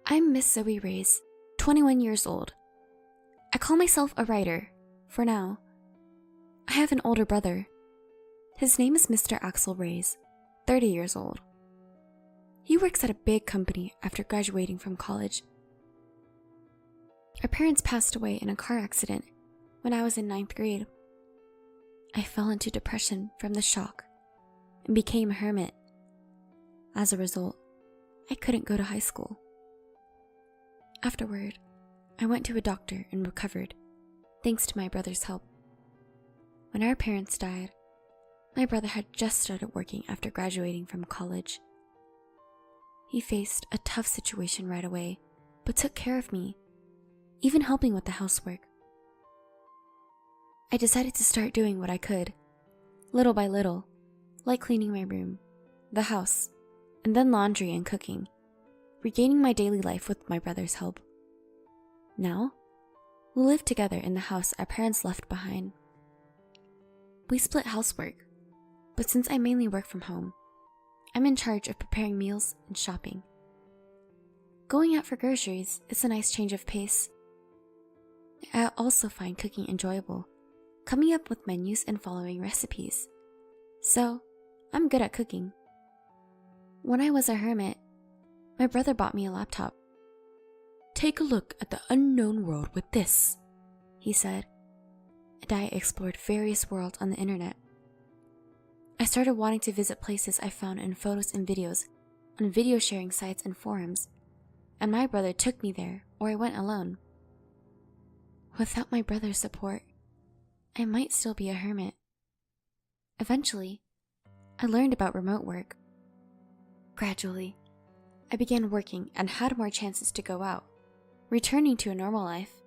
I'm Miss Zoe Reyes, 21 years old. I call myself a writer, for now. I have an older brother. His name is Mr. Axel Reyes, 30 years old. He works at a big company after graduating from college. Our parents passed away in a car accident when I was in 9th grade. I fell into depression from the shock and became a hermit. As a result, I couldn't go to high school. Afterward, I went to a doctor and recovered, thanks to my brother's help. When our parents died, my brother had just started working after graduating from college. He faced a tough situation right away, but took care of me, even helping with the housework. I decided to start doing what I could, little by little, like cleaning my room, the house, and then laundry and cooking, regaining my daily life with my brother's help. Now, we live together in the house our parents left behind. We split housework, but since I mainly work from home, I'm in charge of preparing meals and shopping. Going out for groceries is a nice change of pace. I also find cooking enjoyable, coming up with menus and following recipes. So, I'm good at cooking. When I was a hermit, my brother bought me a laptop. "Take a look at the unknown world with this," he said, and I explored various worlds on the internet. I started wanting to visit places I found in photos and videos on video sharing sites and forums, and my brother took me there, or I went alone. Without my brother's support, I might still be a hermit. Eventually, I learned about remote work. Gradually, I began working and had more chances to go out, returning to a normal life.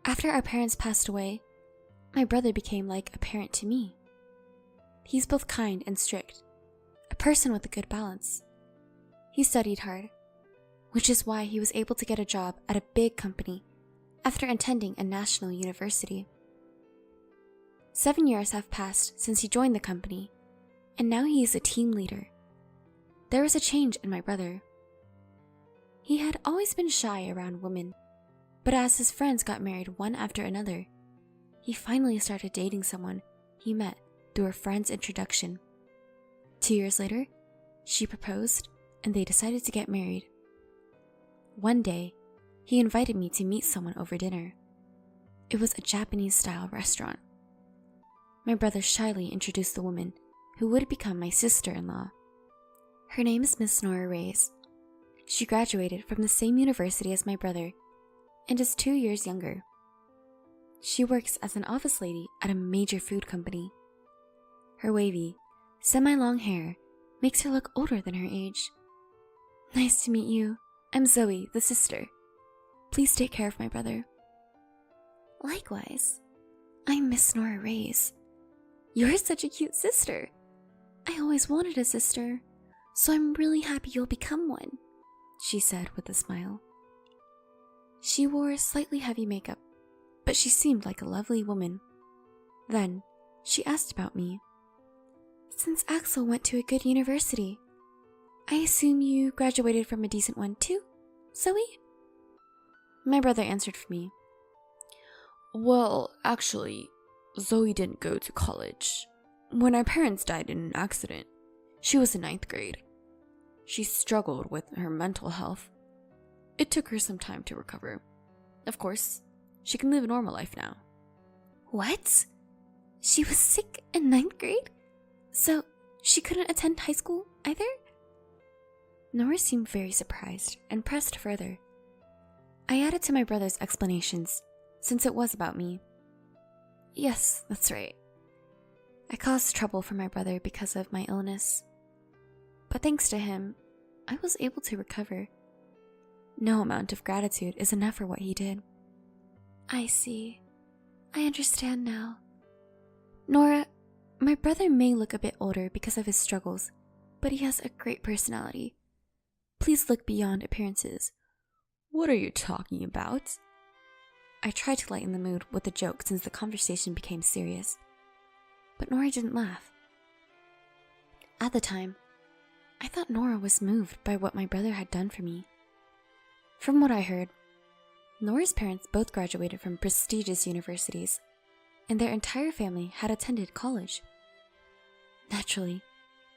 After our parents passed away, my brother became like a parent to me. He's both kind and strict, a person with a good balance. He studied hard, which is why he was able to get a job at a big company after attending a national university. 7 years have passed since he joined the company, and now he is a team leader. There was a change in my brother. He had always been shy around women, but as his friends got married one after another, he finally started dating someone he met through a friend's introduction. 2 years later, she proposed and they decided to get married. One day, he invited me to meet someone over dinner. It was a Japanese-style restaurant. My brother shyly introduced the woman who would become my sister-in-law. Her name is Miss Nora Reyes. She graduated from the same university as my brother and is 2 years younger. She works as an office lady at a major food company. Her wavy, semi-long hair makes her look older than her age. "Nice to meet you. I'm Zoe, the sister. Please take care of my brother." "Likewise. I'm Miss Nora Reyes. You're such a cute sister. I always wanted a sister, so I'm really happy you'll become one," she said with a smile. She wore slightly heavy makeup, but she seemed like a lovely woman. Then, she asked about me. "Since Axel went to a good university, I assume you graduated from a decent one too, Zoe?" My brother answered for me. "Well, actually, Zoe didn't go to college. When our parents died in an accident, she was in 9th grade. She struggled with her mental health. It took her some time to recover. Of course, she can live a normal life now." "What? She was sick in 9th grade? So she couldn't attend high school either?" Nora seemed very surprised and pressed further. I added to my brother's explanations, since it was about me. "Yes, that's right. I caused trouble for my brother because of my illness. But thanks to him, I was able to recover. No amount of gratitude is enough for what he did." "I see. I understand now. Nora, my brother may look a bit older because of his struggles, but he has a great personality. Please look beyond appearances." "What are you talking about?" I tried to lighten the mood with a joke since the conversation became serious, but Nora didn't laugh. At the time, I thought Nora was moved by what my brother had done for me. From what I heard, Nora's parents both graduated from prestigious universities, and their entire family had attended college. Naturally,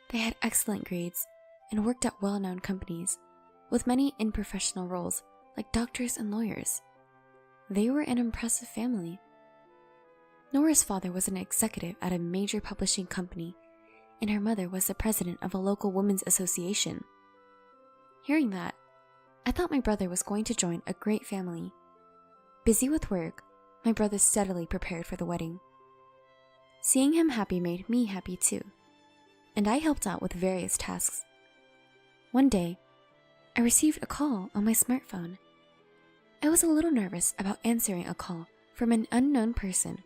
they had excellent grades and worked at well-known companies, with many in professional roles like doctors and lawyers. They were an impressive family. Nora's father was an executive at a major publishing company, and her mother was the president of a local women's association. Hearing that, I thought my brother was going to join a great family. Busy with work, my brother steadily prepared for the wedding. Seeing him happy made me happy too, and I helped out with various tasks. One day, I received a call on my smartphone. I was a little nervous about answering a call from an unknown person,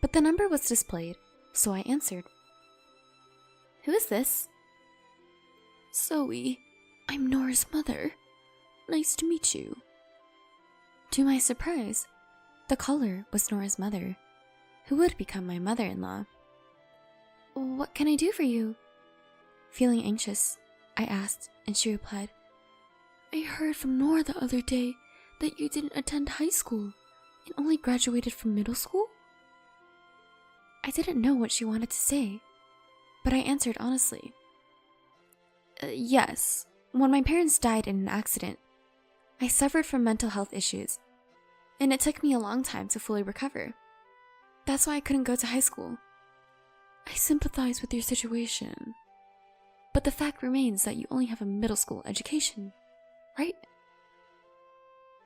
but the number was displayed, so I answered. "Who is this?" "Zoe, I'm Nora's mother. Nice to meet you." To my surprise, the caller was Nora's mother, who would become my mother-in-law. "What can I do for you?" Feeling anxious, I asked, and she replied, "I heard from Nora the other day that you didn't attend high school and only graduated from middle school." I didn't know what she wanted to say, but I answered honestly. Yes, when my parents died in an accident, I suffered from mental health issues, and it took me a long time to fully recover. That's why I couldn't go to high school." "I sympathize with your situation, but the fact remains that you only have a middle school education, right?"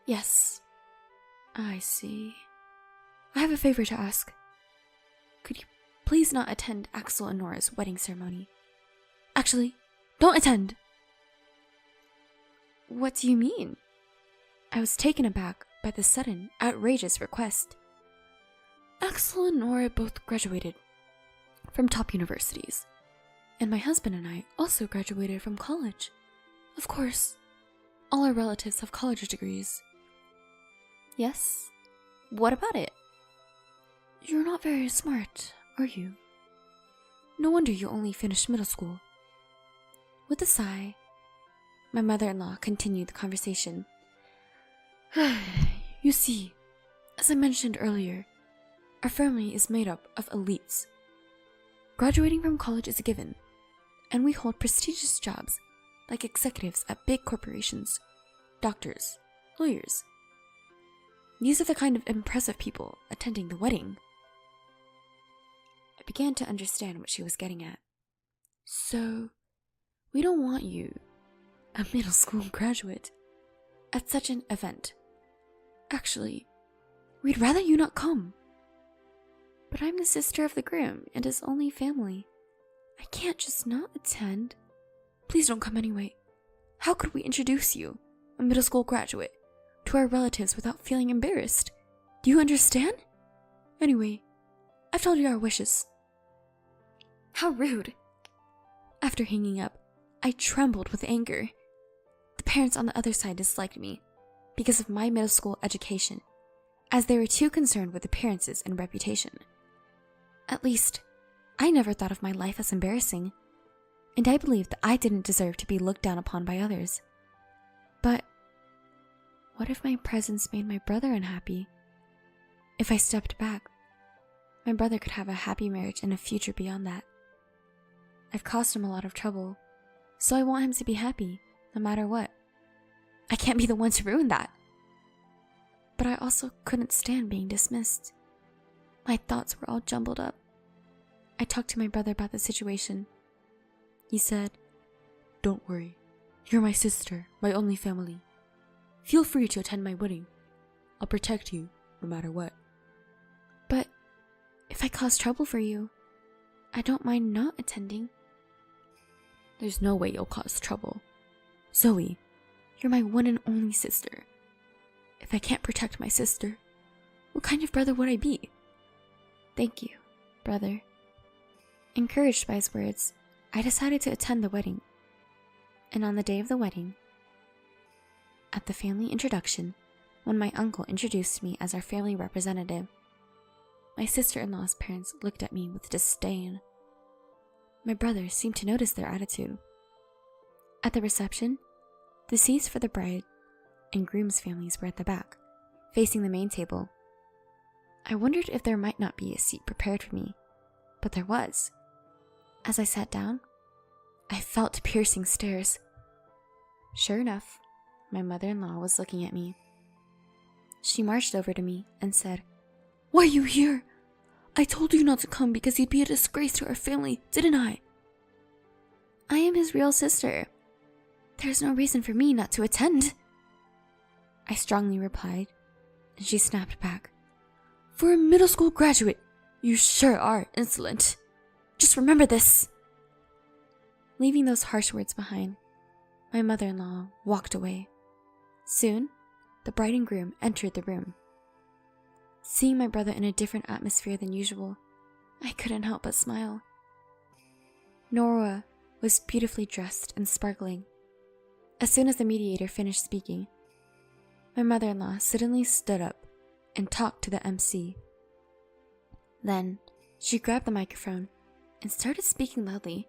"Yes." "I see. I have a favor to ask. Could you please not attend Axel and Nora's wedding ceremony? Actually, don't attend." "What do you mean?" I was taken aback by the sudden, outrageous request. "Axel and Nora both graduated from top universities, and my husband and I also graduated from college. Of course, all our relatives have college degrees." "Yes? What about it?" "You're not very smart, are you? No wonder you only finished middle school." With a sigh, my mother-in-law continued the conversation. "You see, as I mentioned earlier, our family is made up of elites. Graduating from college is a given, and we hold prestigious jobs like executives at big corporations, doctors, lawyers. These are the kind of impressive people attending the wedding." I began to understand what she was getting at. "So, we don't want you, a middle school graduate, at such an event. Actually, we'd rather you not come." "But I'm the sister of the groom and his only family. I can't just not attend." "Please don't come anyway. How could we introduce you, a middle school graduate, to our relatives without feeling embarrassed? Do you understand? Anyway, I've told you our wishes." How rude. After hanging up, I trembled with anger. The parents on the other side disliked me because of my middle school education, as they were too concerned with appearances and reputation. At least, I never thought of my life as embarrassing, and I believed that I didn't deserve to be looked down upon by others. But what if my presence made my brother unhappy? If I stepped back, my brother could have a happy marriage and a future beyond that. I've caused him a lot of trouble, so I want him to be happy, no matter what. I can't be the one to ruin that. But I also couldn't stand being dismissed. My thoughts were all jumbled up. I talked to my brother about the situation. He said, "Don't worry. You're my sister, my only family. Feel free to attend my wedding. I'll protect you, no matter what." "But if I cause trouble for you, I don't mind not attending." "There's no way you'll cause trouble. Zoe, you're my one and only sister. If I can't protect my sister, what kind of brother would I be?" "Thank you, brother." Encouraged by his words, I decided to attend the wedding. And on the day of the wedding, at the family introduction, when my uncle introduced me as our family representative, my sister-in-law's parents looked at me with disdain. My brother seemed to notice their attitude. At the reception, the seats for the bride and groom's families were at the back, facing the main table. I wondered if there might not be a seat prepared for me, but there was. As I sat down, I felt piercing stares. Sure enough, my mother-in-law was looking at me. She marched over to me and said, "Why are you here? I told you not to come because you'd be a disgrace to our family, didn't I?" "I am his real sister. There's no reason for me not to attend," I strongly replied, and she snapped back. "For a middle school graduate, you sure are insolent. Just remember this." Leaving those harsh words behind, my mother-in-law walked away. Soon, the bride and groom entered the room. Seeing my brother in a different atmosphere than usual, I couldn't help but smile. Nora was beautifully dressed and sparkling. As soon as the mediator finished speaking, my mother-in-law suddenly stood up and talked to the MC. Then, she grabbed the microphone and started speaking loudly.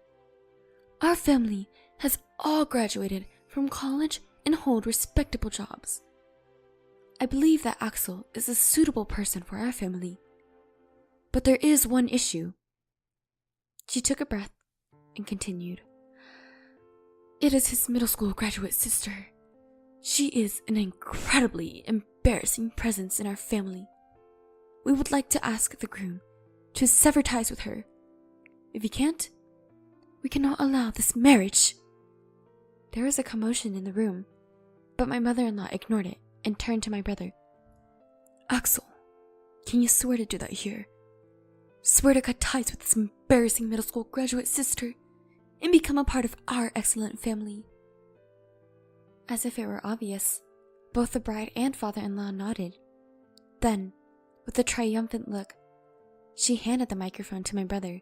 "Our family has all graduated from college and hold respectable jobs. I believe that Axel is a suitable person for our family. But there is one issue." She took a breath and continued. "It is his middle school graduate sister. She is an incredibly embarrassing presence in our family. We would like to ask the groom to sever ties with her. If he can't, we cannot allow this marriage." There was a commotion in the room, but my mother-in-law ignored it and turned to my brother. "Axel, can you swear to do that here? Swear to cut ties with this embarrassing middle school graduate sister and become a part of our excellent family." As if it were obvious, both the bride and father-in-law nodded. Then, with a triumphant look, she handed the microphone to my brother.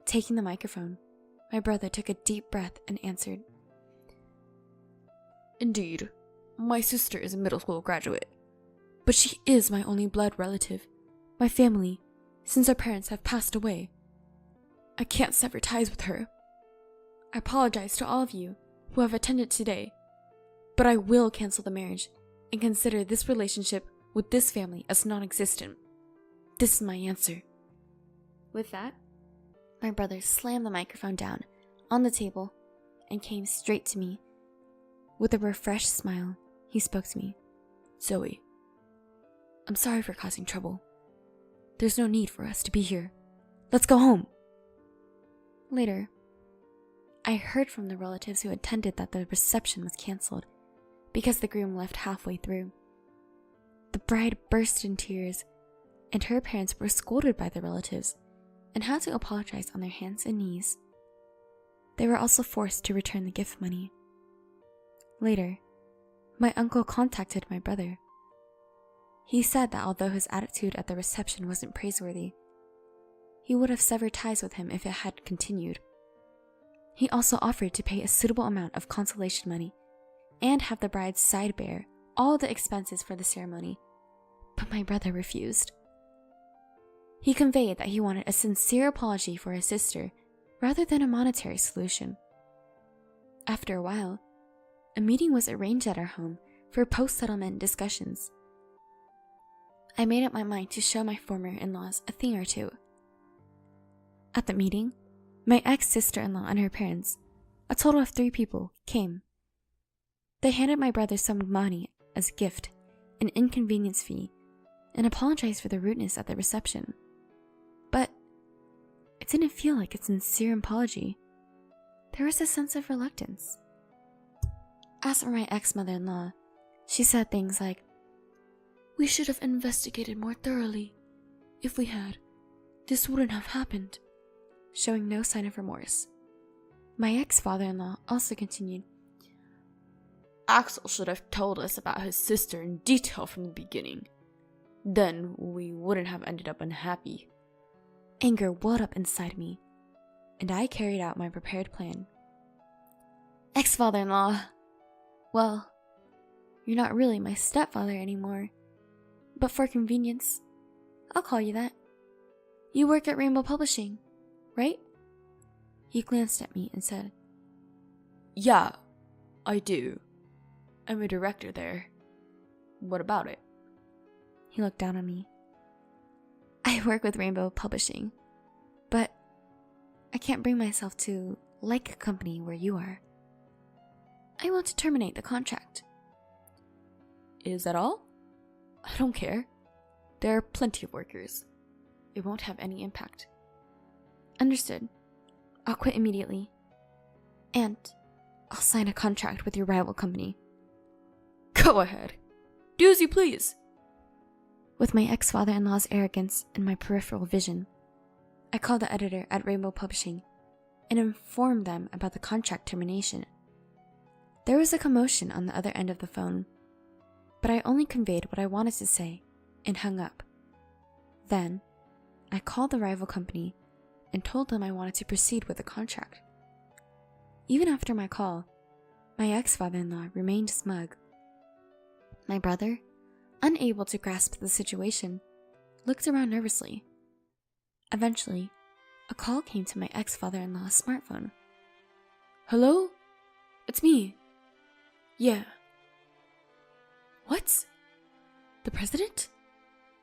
Taking the microphone, my brother took a deep breath and answered, "Indeed, my sister is a middle school graduate, but she is my only blood relative, my family, since our parents have passed away. I can't sever ties with her. I apologize to all of you who have attended today, but I will cancel the marriage and consider this relationship with this family as non-existent. This is my answer." With that, my brother slammed the microphone down on the table and came straight to me. With a refreshed smile, he spoke to me. "Zoe, I'm sorry for causing trouble. There's no need for us to be here. Let's go home." Later, I heard from the relatives who attended that the reception was canceled because the groom left halfway through. The bride burst in tears, and her parents were scolded by the relatives and had to apologize on their hands and knees. They were also forced to return the gift money. Later, my uncle contacted my brother. He said that although his attitude at the reception wasn't praiseworthy, he would have severed ties with him if it had continued. He also offered to pay a suitable amount of consolation money and have the bride's side bear all the expenses for the ceremony, but my brother refused. He conveyed that he wanted a sincere apology for his sister rather than a monetary solution. After a while, a meeting was arranged at our home for post-settlement discussions. I made up my mind to show my former in-laws a thing or two. At the meeting, my ex-sister-in-law and her parents, a total of 3 people, came. They handed my brother some money as a gift, an inconvenience fee, and apologized for the rudeness at the reception. But it didn't feel like a sincere apology. There was a sense of reluctance. As for my ex-mother-in-law, she said things like, "We should have investigated more thoroughly. If we had, this wouldn't have happened," showing no sign of remorse. My ex-father-in-law also continued, "Axel should have told us about his sister in detail from the beginning. Then we wouldn't have ended up unhappy." Anger welled up inside me, and I carried out my prepared plan. "Ex-father-in-law, well, you're not really my stepfather anymore, but for convenience, I'll call you that. You work at Rainbow Publishing, right?" He glanced at me and said, "Yeah, I do." I'm a director there. What about it? He looked down on me. I work with Rainbow Publishing, but I can't bring myself to like a company where you are. I want to terminate the contract. Is that all? I don't care. There are plenty of workers. It won't have any impact. Understood. I'll quit immediately. And I'll sign a contract with your rival company. Go ahead. Do as you please. With my ex-father-in-law's arrogance and my peripheral vision, I called the editor at Rainbow Publishing and informed them about the contract termination. There was a commotion on the other end of the phone, but I only conveyed what I wanted to say and hung up. Then, I called the rival company and told them I wanted to proceed with the contract. Even after my call, my ex-father-in-law remained smug. My brother, unable to grasp the situation, looked around nervously. Eventually, a call came to my ex-father-in-law's smartphone. Hello? It's me. Yeah. What? The president?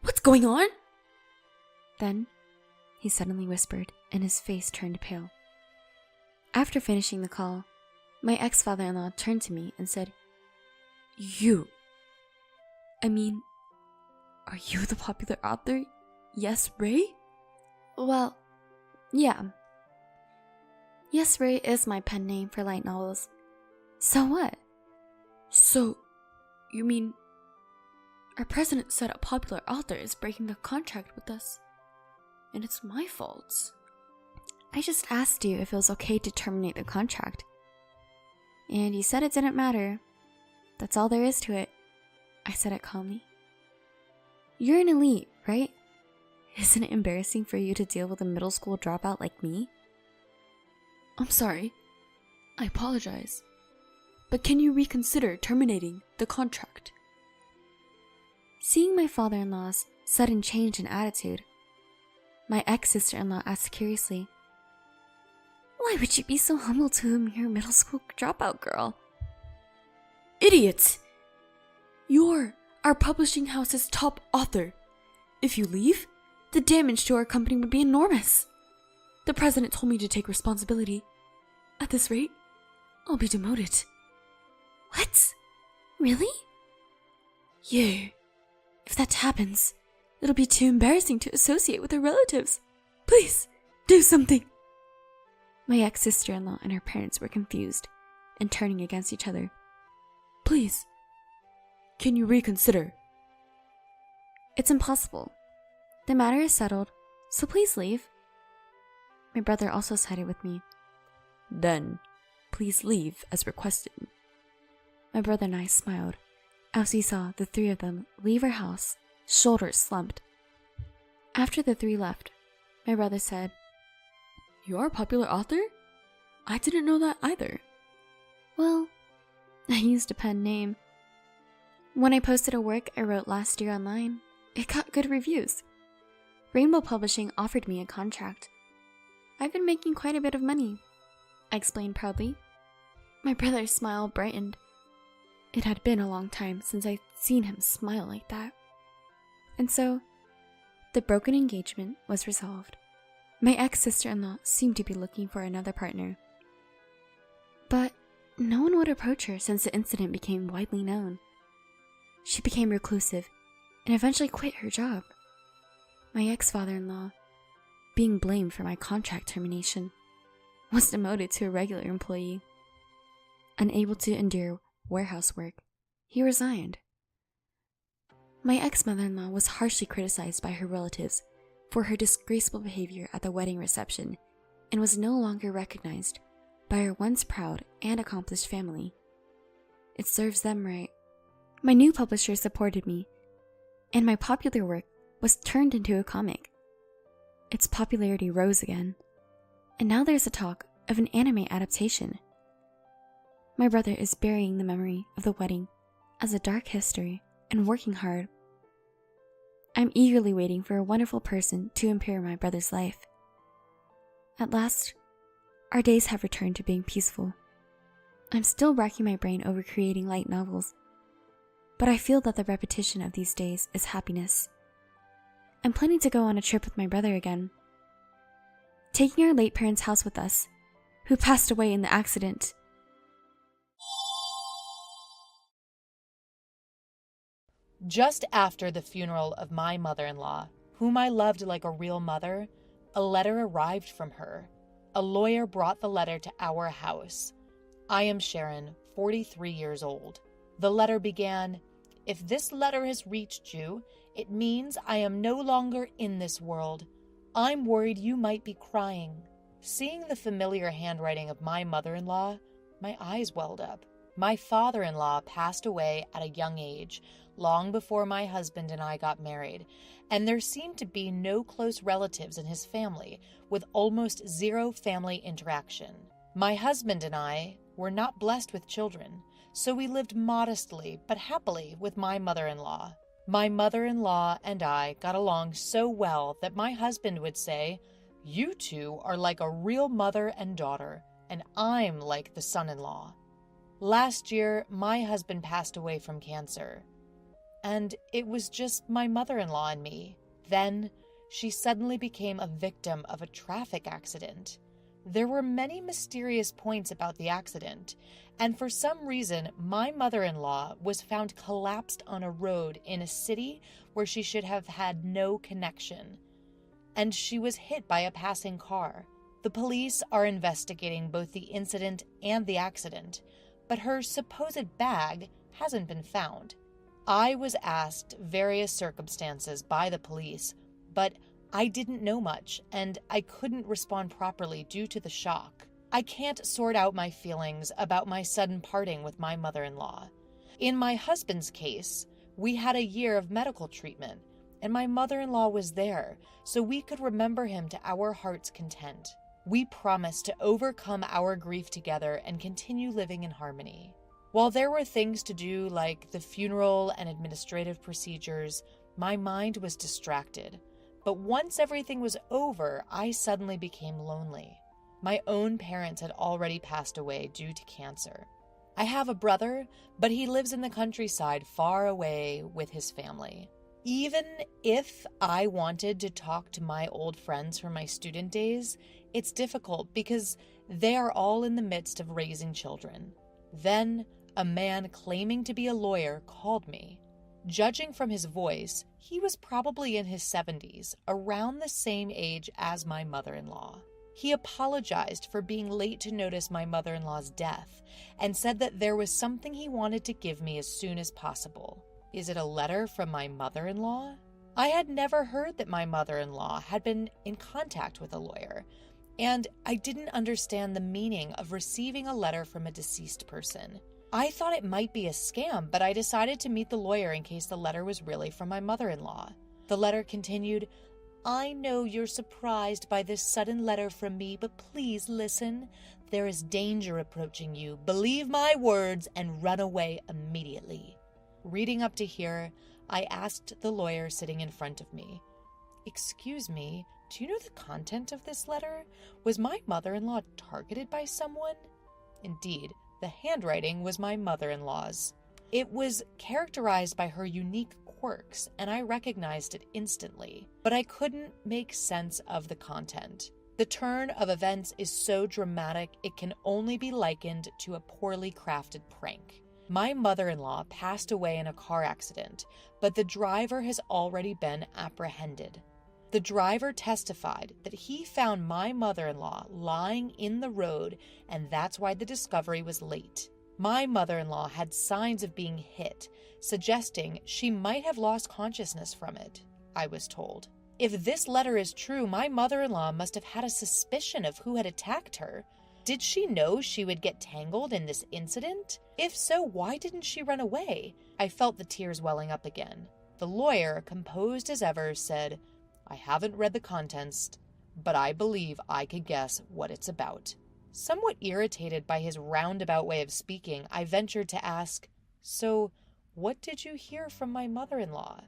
What's going on? Then, he suddenly whispered, and his face turned pale. After finishing the call, my ex-father-in-law turned to me and said, Are you the popular author? Yes, Ray? Well, yeah. Yes, Ray is my pen name for light novels. So what? So, you mean our president said a popular author is breaking the contract with us, and it's my fault? I just asked you if it was okay to terminate the contract, and you said it didn't matter. That's all there is to it, I said it calmly. You're an elite, right? Isn't it embarrassing for you to deal with a middle school dropout like me? I'm sorry. I apologize. But can you reconsider terminating the contract? Seeing my father-in-law's sudden change in attitude, my ex-sister-in-law asked curiously, "Why would you be so humble to a mere middle school dropout girl?" Idiot! You're our publishing house's top author. If you leave, the damage to our company would be enormous. The president told me to take responsibility. At this rate, I'll be demoted. What? Really? Yeah. If that happens, it'll be too embarrassing to associate with her relatives. Please, do something. My ex-sister-in-law and her parents were confused and turning against each other. Please, can you reconsider? It's impossible. The matter is settled, so please leave. My brother also sided with me. Then, please leave as requested. My brother and I smiled as we saw the three of them leave our house, shoulders slumped. After the three left, my brother said, "You're a popular author? I didn't know that either." Well, I used a pen name. When I posted a work I wrote last year online, it got good reviews. Rainbow Publishing offered me a contract. I've been making quite a bit of money, I explained proudly. My brother's smile brightened. It had been a long time since I'd seen him smile like that. And so, the broken engagement was resolved. My ex-sister-in-law seemed to be looking for another partner. But no one would approach her since the incident became widely known. She became reclusive and eventually quit her job. My ex-father-in-law, being blamed for my contract termination, was demoted to a regular employee. Unable to endure warehouse work, he resigned. My ex-mother-in-law was harshly criticized by her relatives for her disgraceful behavior at the wedding reception and was no longer recognized by her once proud and accomplished family. It serves them right. My new publisher supported me, and my popular work was turned into a comic. Its popularity rose again, and now there's a talk of an anime adaptation. My brother is burying the memory of the wedding as a dark history and working hard. I'm eagerly waiting for a wonderful person to impair my brother's life. At last, our days have returned to being peaceful. I'm still racking my brain over creating light novels, but I feel that the repetition of these days is happiness. I'm planning to go on a trip with my brother again, taking our late parents' house with us, who passed away in the accident. Just after the funeral of my mother-in-law, whom I loved like a real mother, a letter arrived from her. A lawyer brought the letter to our house. I am Sharon, 43 years old. The letter began, "If this letter has reached you, it means I am no longer in this world. I'm worried you might be crying." Seeing the familiar handwriting of my mother-in-law, my eyes welled up. My father-in-law passed away at a young age, long before my husband and I got married, and there seemed to be no close relatives in his family, with almost zero family interaction. My husband and I were not blessed with children, so we lived modestly but happily with my mother-in-law. My mother-in-law and I got along so well that my husband would say, "You two are like a real mother and daughter, and I'm like the son-in-law." Last year, my husband passed away from cancer, and it was just my mother-in-law and me. Then, she suddenly became a victim of a traffic accident. There were many mysterious points about the accident, and for some reason, my mother-in-law was found collapsed on a road in a city where she should have had no connection, and she was hit by a passing car. The police are investigating both the incident and the accident, but her supposed bag hasn't been found. I was asked various circumstances by the police, but I didn't know much, and I couldn't respond properly due to the shock. I can't sort out my feelings about my sudden parting with my mother-in-law. In my husband's case, we had a year of medical treatment, and my mother-in-law was there, so we could remember him to our heart's content. We promised to overcome our grief together and continue living in harmony. While there were things to do like the funeral and administrative procedures, my mind was distracted. But once everything was over, I suddenly became lonely. My own parents had already passed away due to cancer. I have a brother, but he lives in the countryside far away with his family. Even if I wanted to talk to my old friends from my student days, it's difficult because they are all in the midst of raising children. Then, a man claiming to be a lawyer called me. Judging from his voice, he was probably in his 70s, around the same age as my mother-in-law. He apologized for being late to notice my mother-in-law's death and said that there was something he wanted to give me as soon as possible. Is it a letter from my mother-in-law? I had never heard that my mother-in-law had been in contact with a lawyer, and I didn't understand the meaning of receiving a letter from a deceased person. I thought it might be a scam, but I decided to meet the lawyer in case the letter was really from my mother-in-law. The letter continued, "I know you're surprised by this sudden letter from me, but please listen. There is danger approaching you. Believe my words and run away immediately." Reading up to here, I asked the lawyer sitting in front of me, "Excuse me, do you know the content of this letter? Was my mother-in-law targeted by someone?" Indeed, the handwriting was my mother-in-law's. It was characterized by her unique quirks, and I recognized it instantly, but I couldn't make sense of the content. The turn of events is so dramatic it can only be likened to a poorly crafted prank. My mother-in-law passed away in a car accident, but the driver has already been apprehended. The driver testified that he found my mother-in-law lying in the road, and that's why the discovery was late. My mother-in-law had signs of being hit, suggesting she might have lost consciousness from it, I was told. If this letter is true, my mother-in-law must have had a suspicion of who had attacked her. Did she know she would get tangled in this incident? If so, why didn't she run away? I felt the tears welling up again. The lawyer, composed as ever, said, "I haven't read the contents, but I believe I could guess what it's about." Somewhat irritated by his roundabout way of speaking, I ventured to ask, "So, what did you hear from my mother-in-law?"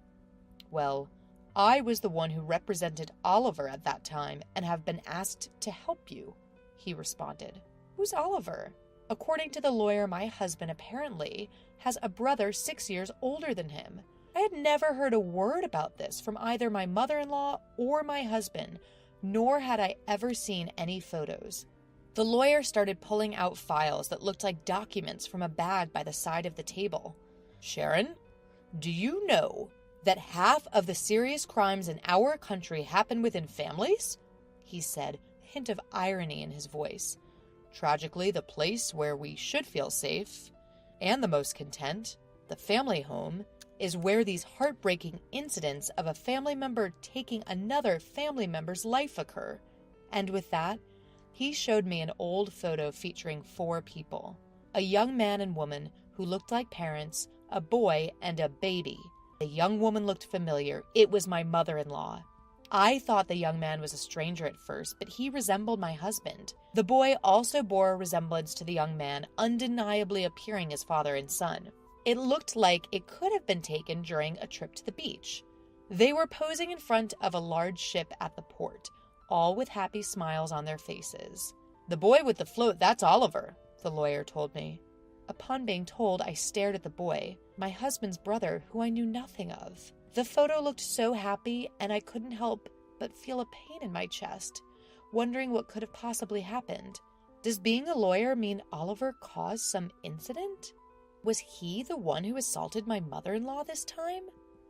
"Well, I was the one who represented Oliver at that time and have been asked to help you," he responded. "Who's Oliver?" According to the lawyer, my husband apparently has a brother 6 years older than him. I had never heard a word about this from either my mother-in-law or my husband, nor had I ever seen any photos. The lawyer started pulling out files that looked like documents from a bag by the side of the table. Sharon, do you know that half of the serious crimes in our country happen within families? He said, a hint of irony in his voice. Tragically, the place where we should feel safe and the most content, the family home, is where these heartbreaking incidents of a family member taking another family member's life occur. And with that, he showed me an old photo featuring 4 people. A young man and woman who looked like parents, a boy, and a baby. The young woman looked familiar. It was my mother-in-law. I thought the young man was a stranger at first, but he resembled my husband. The boy also bore a resemblance to the young man, undeniably appearing as father and son. It looked like it could have been taken during a trip to the beach. They were posing in front of a large ship at the port, all with happy smiles on their faces. The boy with the float, that's Oliver, the lawyer told me. Upon being told, I stared at the boy, my husband's brother, who I knew nothing of. The photo looked so happy, and I couldn't help but feel a pain in my chest, wondering what could have possibly happened. Does being a lawyer mean Oliver caused some incident? Was he the one who assaulted my mother-in-law this time?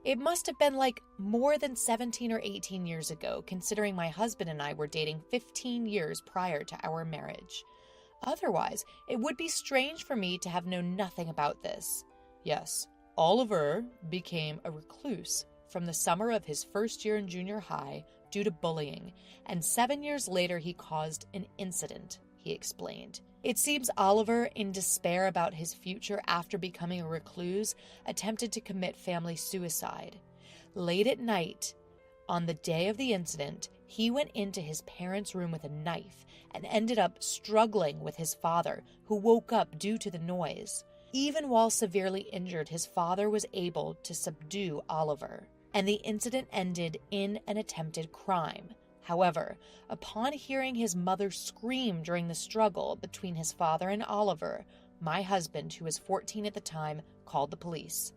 It must have been like more than 17 or 18 years ago, considering my husband and I were dating 15 years prior to our marriage. Otherwise, it would be strange for me to have known nothing about this. Yes, Oliver became a recluse from the summer of his first year in junior high due to bullying, and 7 years later he caused an incident, he explained. It seems Oliver, in despair about his future after becoming a recluse, attempted to commit family suicide. Late at night, on the day of the incident, he went into his parents' room with a knife and ended up struggling with his father, who woke up due to the noise. Even while severely injured, his father was able to subdue Oliver, and the incident ended in an attempted crime. However, upon hearing his mother scream during the struggle between his father and Oliver, my husband, who was 14 at the time, called the police.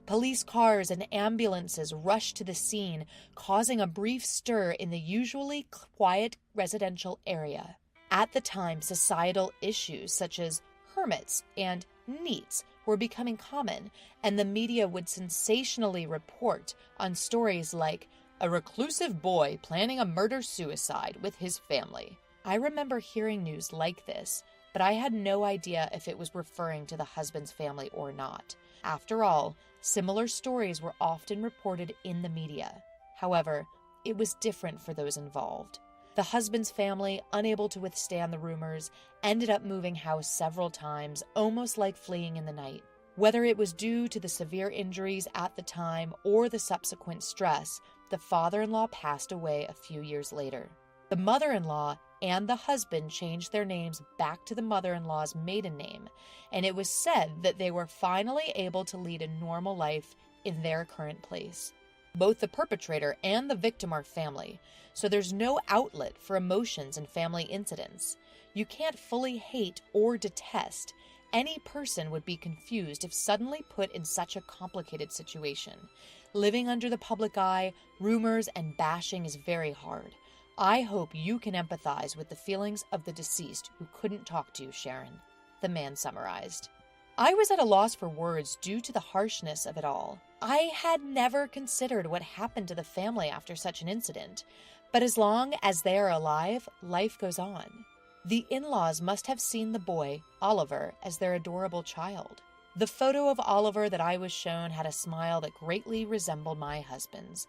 Police cars and ambulances rushed to the scene, causing a brief stir in the usually quiet residential area. At the time, societal issues such as hermits and neets were becoming common, and the media would sensationally report on stories like a reclusive boy planning a murder-suicide with his family. I remember hearing news like this, but I had no idea if it was referring to the husband's family or not. After all, similar stories were often reported in the media. However, it was different for those involved. The husband's family, unable to withstand the rumors, ended up moving house several times, almost like fleeing in the night. Whether it was due to the severe injuries at the time or the subsequent stress, the father-in-law passed away a few years later. The mother-in-law and the husband changed their names back to the mother-in-law's maiden name, and it was said that they were finally able to lead a normal life in their current place. Both the perpetrator and the victim are family, so there's no outlet for emotions in family incidents. You can't fully hate or detest. Any person would be confused if suddenly put in such a complicated situation. Living under the public eye, rumors, and bashing is very hard. I hope you can empathize with the feelings of the deceased who couldn't talk to you, Sharon, the man summarized. I was at a loss for words due to the harshness of it all. I had never considered what happened to the family after such an incident, but as long as they are alive, life goes on. The in-laws must have seen the boy, Oliver, as their adorable child. The photo of Oliver that I was shown had a smile that greatly resembled my husband's,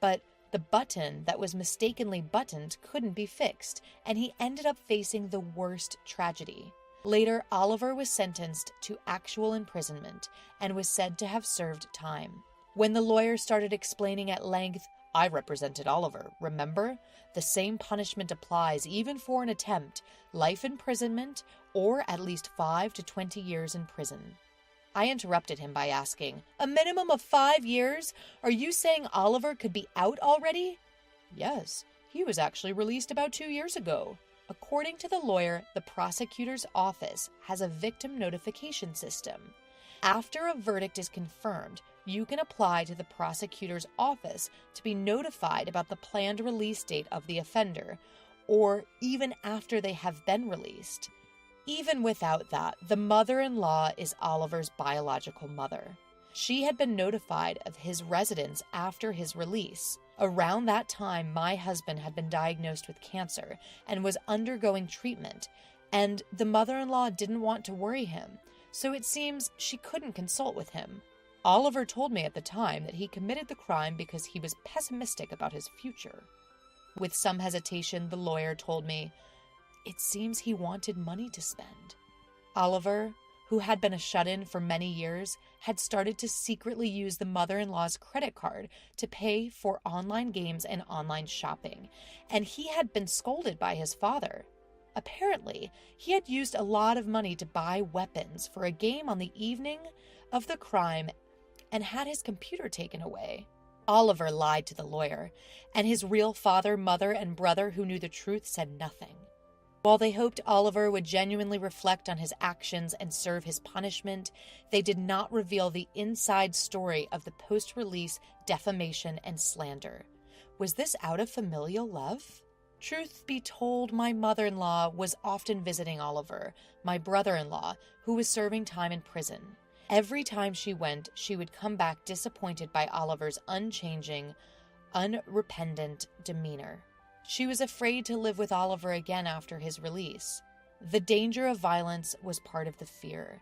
but the button that was mistakenly buttoned couldn't be fixed, and he ended up facing the worst tragedy. Later, Oliver was sentenced to actual imprisonment and was said to have served time. When the lawyer started explaining at length, I represented Oliver, remember? The same punishment applies even for an attempt, life imprisonment, or at least 5 to 20 years in prison. I interrupted him by asking, a minimum of 5 years? Are you saying Oliver could be out already? Yes, he was actually released about 2 years ago. According to the lawyer, the prosecutor's office has a victim notification system. After a verdict is confirmed, you can apply to the prosecutor's office to be notified about the planned release date of the offender, or even after they have been released. Even without that, the mother-in-law is Oliver's biological mother. She had been notified of his residence after his release. Around that time, my husband had been diagnosed with cancer and was undergoing treatment, and the mother-in-law didn't want to worry him, so it seems she couldn't consult with him. Oliver told me at the time that he committed the crime because he was pessimistic about his future. With some hesitation, the lawyer told me, "It seems he wanted money to spend." Oliver, who had been a shut-in for many years, had started to secretly use the mother-in-law's credit card to pay for online games and online shopping, and he had been scolded by his father. Apparently, he had used a lot of money to buy weapons for a game on the evening of the crime and had his computer taken away. Oliver lied to the lawyer, and his real father, mother, and brother who knew the truth said nothing. While they hoped Oliver would genuinely reflect on his actions and serve his punishment, they did not reveal the inside story of the post-release defamation and slander. Was this out of familial love? Truth be told, my mother-in-law was often visiting Oliver, my brother-in-law, who was serving time in prison. Every time she went, she would come back disappointed by Oliver's unchanging, unrepentant demeanor. She was afraid to live with Oliver again after his release. The danger of violence was part of the fear,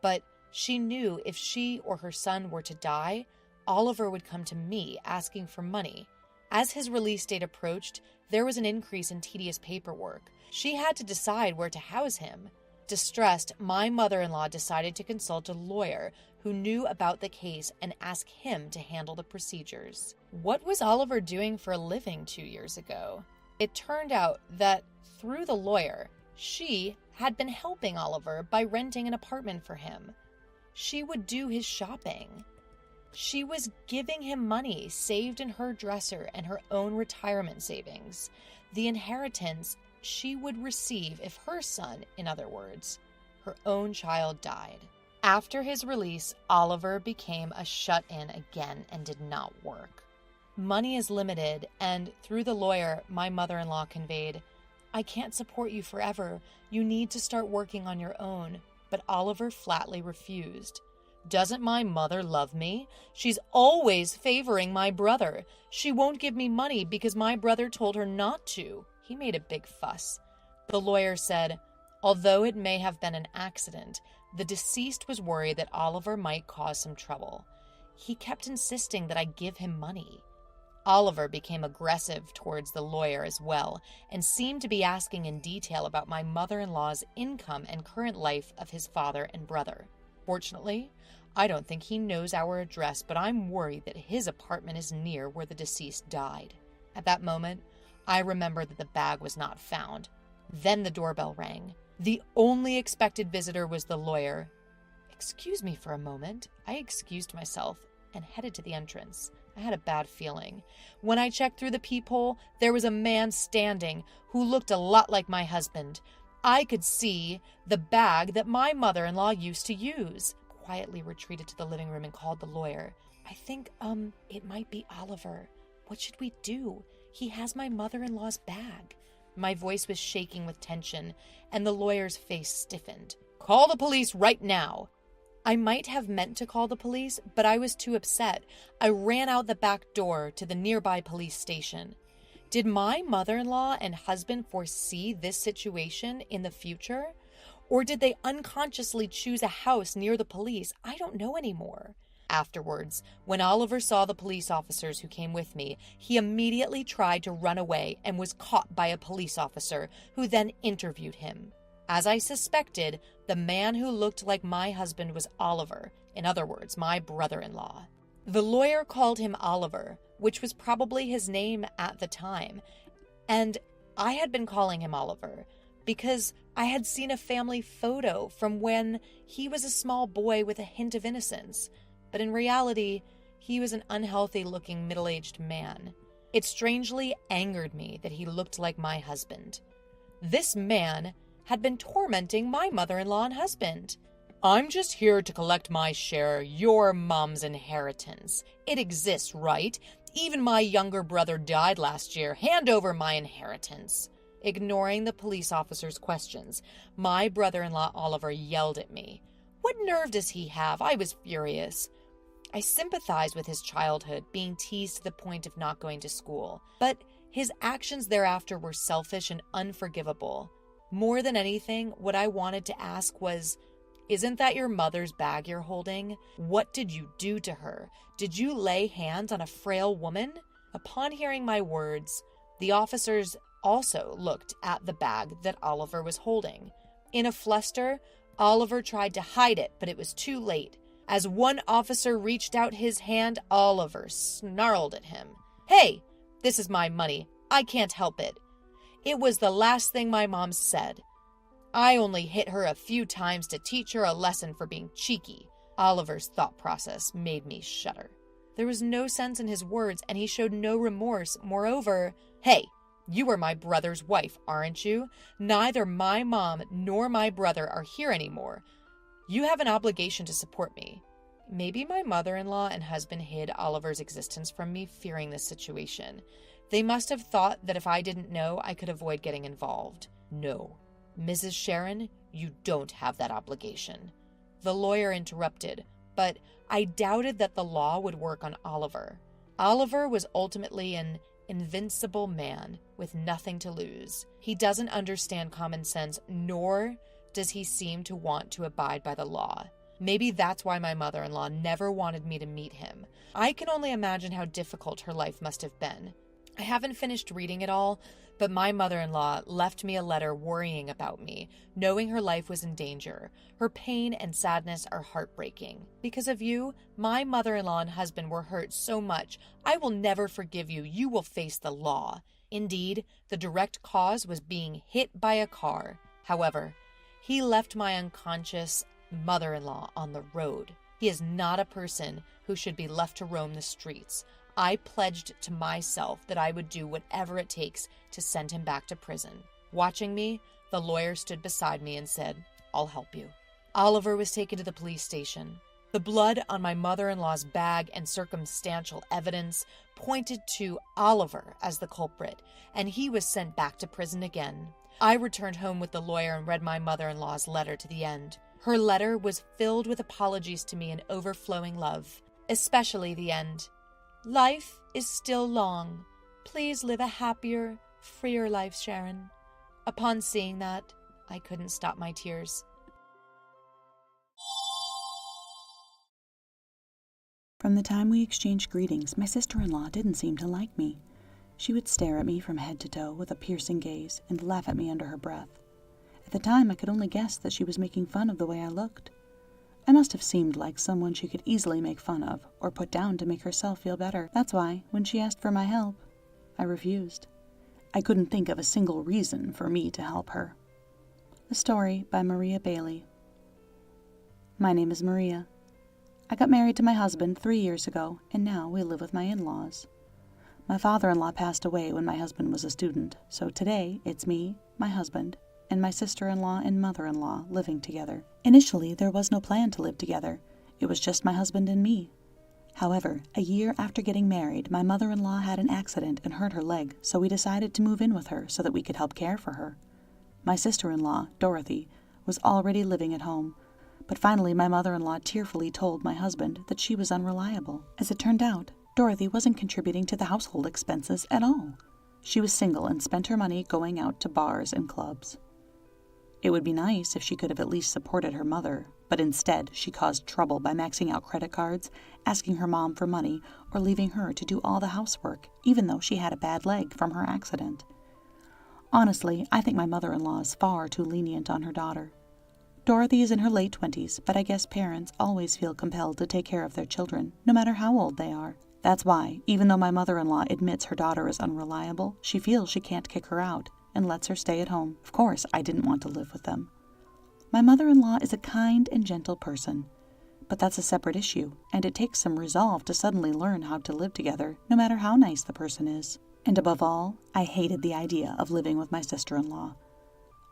but she knew if she or her son were to die, Oliver would come to me asking for money. As his release date approached, there was an increase in tedious paperwork. She had to decide where to house him. Distressed, my mother-in-law decided to consult a lawyer who knew about the case and ask him to handle the procedures. What was Oliver doing for a living 2 years ago? It turned out that through the lawyer, she had been helping Oliver by renting an apartment for him. She would do his shopping. She was giving him money saved in her dresser and her own retirement savings. The inheritance she would receive if her son, in other words, her own child, died. After his release, Oliver became a shut-in again and did not work. Money is limited, and through the lawyer, my mother-in-law conveyed, "I can't support you forever. You need to start working on your own." But Oliver flatly refused. "Doesn't my mother love me? She's always favoring my brother. She won't give me money because my brother told her not to." He made a big fuss. The lawyer said, although it may have been an accident, the deceased was worried that Oliver might cause some trouble. He kept insisting that I give him money. Oliver became aggressive towards the lawyer as well, and seemed to be asking in detail about my mother-in-law's income and current life of his father and brother. Fortunately, I don't think he knows our address, but I'm worried that his apartment is near where the deceased died. At that moment, I remembered that the bag was not found. Then the doorbell rang. The only expected visitor was the lawyer. "Excuse me for a moment." I excused myself and headed to the entrance. I had a bad feeling. When I checked through the peephole, there was a man standing who looked a lot like my husband. I could see the bag that my mother-in-law used to use. Quietly retreated to the living room and called the lawyer. "I think, it might be Oliver. What should we do? He has my mother-in-law's bag." My voice was shaking with tension, and the lawyer's face stiffened. "Call the police right now." I might have meant to call the police, but I was too upset. I ran out the back door to the nearby police station. Did my mother-in-law and husband foresee this situation in the future? Or did they unconsciously choose a house near the police? I don't know anymore. Afterwards, when Oliver saw the police officers who came with me, he immediately tried to run away and was caught by a police officer who then interviewed him. As I suspected, the man who looked like my husband was Oliver, in other words, my brother-in-law. The lawyer called him Oliver, which was probably his name at the time, and I had been calling him Oliver because I had seen a family photo from when he was a small boy with a hint of innocence. But in reality, he was an unhealthy-looking middle-aged man. It strangely angered me that he looked like my husband. This man had been tormenting my mother-in-law and husband. I'm just here to collect my share, your mom's inheritance. It exists, right? Even my younger brother died last year. Hand over my inheritance. Ignoring the police officer's questions, my brother-in-law Oliver yelled at me. What nerve does he have? I was furious. I sympathized with his childhood, being teased to the point of not going to school. But his actions thereafter were selfish and unforgivable. More than anything, what I wanted to ask was, isn't that your mother's bag you're holding? What did you do to her? Did you lay hands on a frail woman? Upon hearing my words, the officers also looked at the bag that Oliver was holding. In a fluster, Oliver tried to hide it, but it was too late. As one officer reached out his hand, Oliver snarled at him. Hey, this is my money. I can't help it. It was the last thing my mom said. I only hit her a few times to teach her a lesson for being cheeky. Oliver's thought process made me shudder. There was no sense in his words, and he showed no remorse. Moreover, hey, you are my brother's wife, aren't you? Neither my mom nor my brother are here anymore. You have an obligation to support me. Maybe my mother-in-law and husband hid Oliver's existence from me, fearing this situation. They must have thought that if I didn't know, I could avoid getting involved. No. Mrs. Sharon, you don't have that obligation. The lawyer interrupted, but I doubted that the law would work on Oliver. Oliver was ultimately an invincible man with nothing to lose. He doesn't understand common sense, nor does he seem to want to abide by the law. Maybe that's why my mother-in-law never wanted me to meet him. I can only imagine how difficult her life must have been. I haven't finished reading it all, but my mother-in-law left me a letter worrying about me, knowing her life was in danger. Her pain and sadness are heartbreaking. Because of you, my mother-in-law and husband were hurt so much. I will never forgive you. You will face the law. Indeed, the direct cause was being hit by a car. However, he left my unconscious mother-in-law on the road. He is not a person who should be left to roam the streets. I pledged to myself that I would do whatever it takes to send him back to prison. Watching me, the lawyer stood beside me and said, I'll help you. Oliver was taken to the police station. The blood on my mother-in-law's bag and circumstantial evidence pointed to Oliver as the culprit, and he was sent back to prison again. I returned home with the lawyer and read my mother-in-law's letter to the end. Her letter was filled with apologies to me and overflowing love, especially the end. Life is still long. Please live a happier, freer life, Sharon. Upon seeing that, I couldn't stop my tears. From the time we exchanged greetings, my sister-in-law didn't seem to like me. She would stare at me from head to toe with a piercing gaze and laugh at me under her breath. At the time, I could only guess that she was making fun of the way I looked. I must have seemed like someone she could easily make fun of or put down to make herself feel better. That's why, when she asked for my help, I refused. I couldn't think of a single reason for me to help her. The story by Maria Bailey. My name is Maria. I got married to my husband 3 years ago, and now we live with my in-laws. My father-in-law passed away when my husband was a student, so today it's me, my husband, and my sister-in-law and mother-in-law living together. Initially, there was no plan to live together. It was just my husband and me. However, a year after getting married, my mother-in-law had an accident and hurt her leg, so we decided to move in with her so that we could help care for her. My sister-in-law, Dorothy, was already living at home, but finally my mother-in-law tearfully told my husband that she was unreliable. As it turned out, Dorothy wasn't contributing to the household expenses at all. She was single and spent her money going out to bars and clubs. It would be nice if she could have at least supported her mother, but instead she caused trouble by maxing out credit cards, asking her mom for money, or leaving her to do all the housework, even though she had a bad leg from her accident. Honestly, I think my mother-in-law is far too lenient on her daughter. Dorothy is in her late 20s, but I guess parents always feel compelled to take care of their children, no matter how old they are. That's why, even though my mother-in-law admits her daughter is unreliable, she feels she can't kick her out and lets her stay at home. Of course, I didn't want to live with them. My mother-in-law is a kind and gentle person, but that's a separate issue, and it takes some resolve to suddenly learn how to live together, no matter how nice the person is. And above all, I hated the idea of living with my sister-in-law.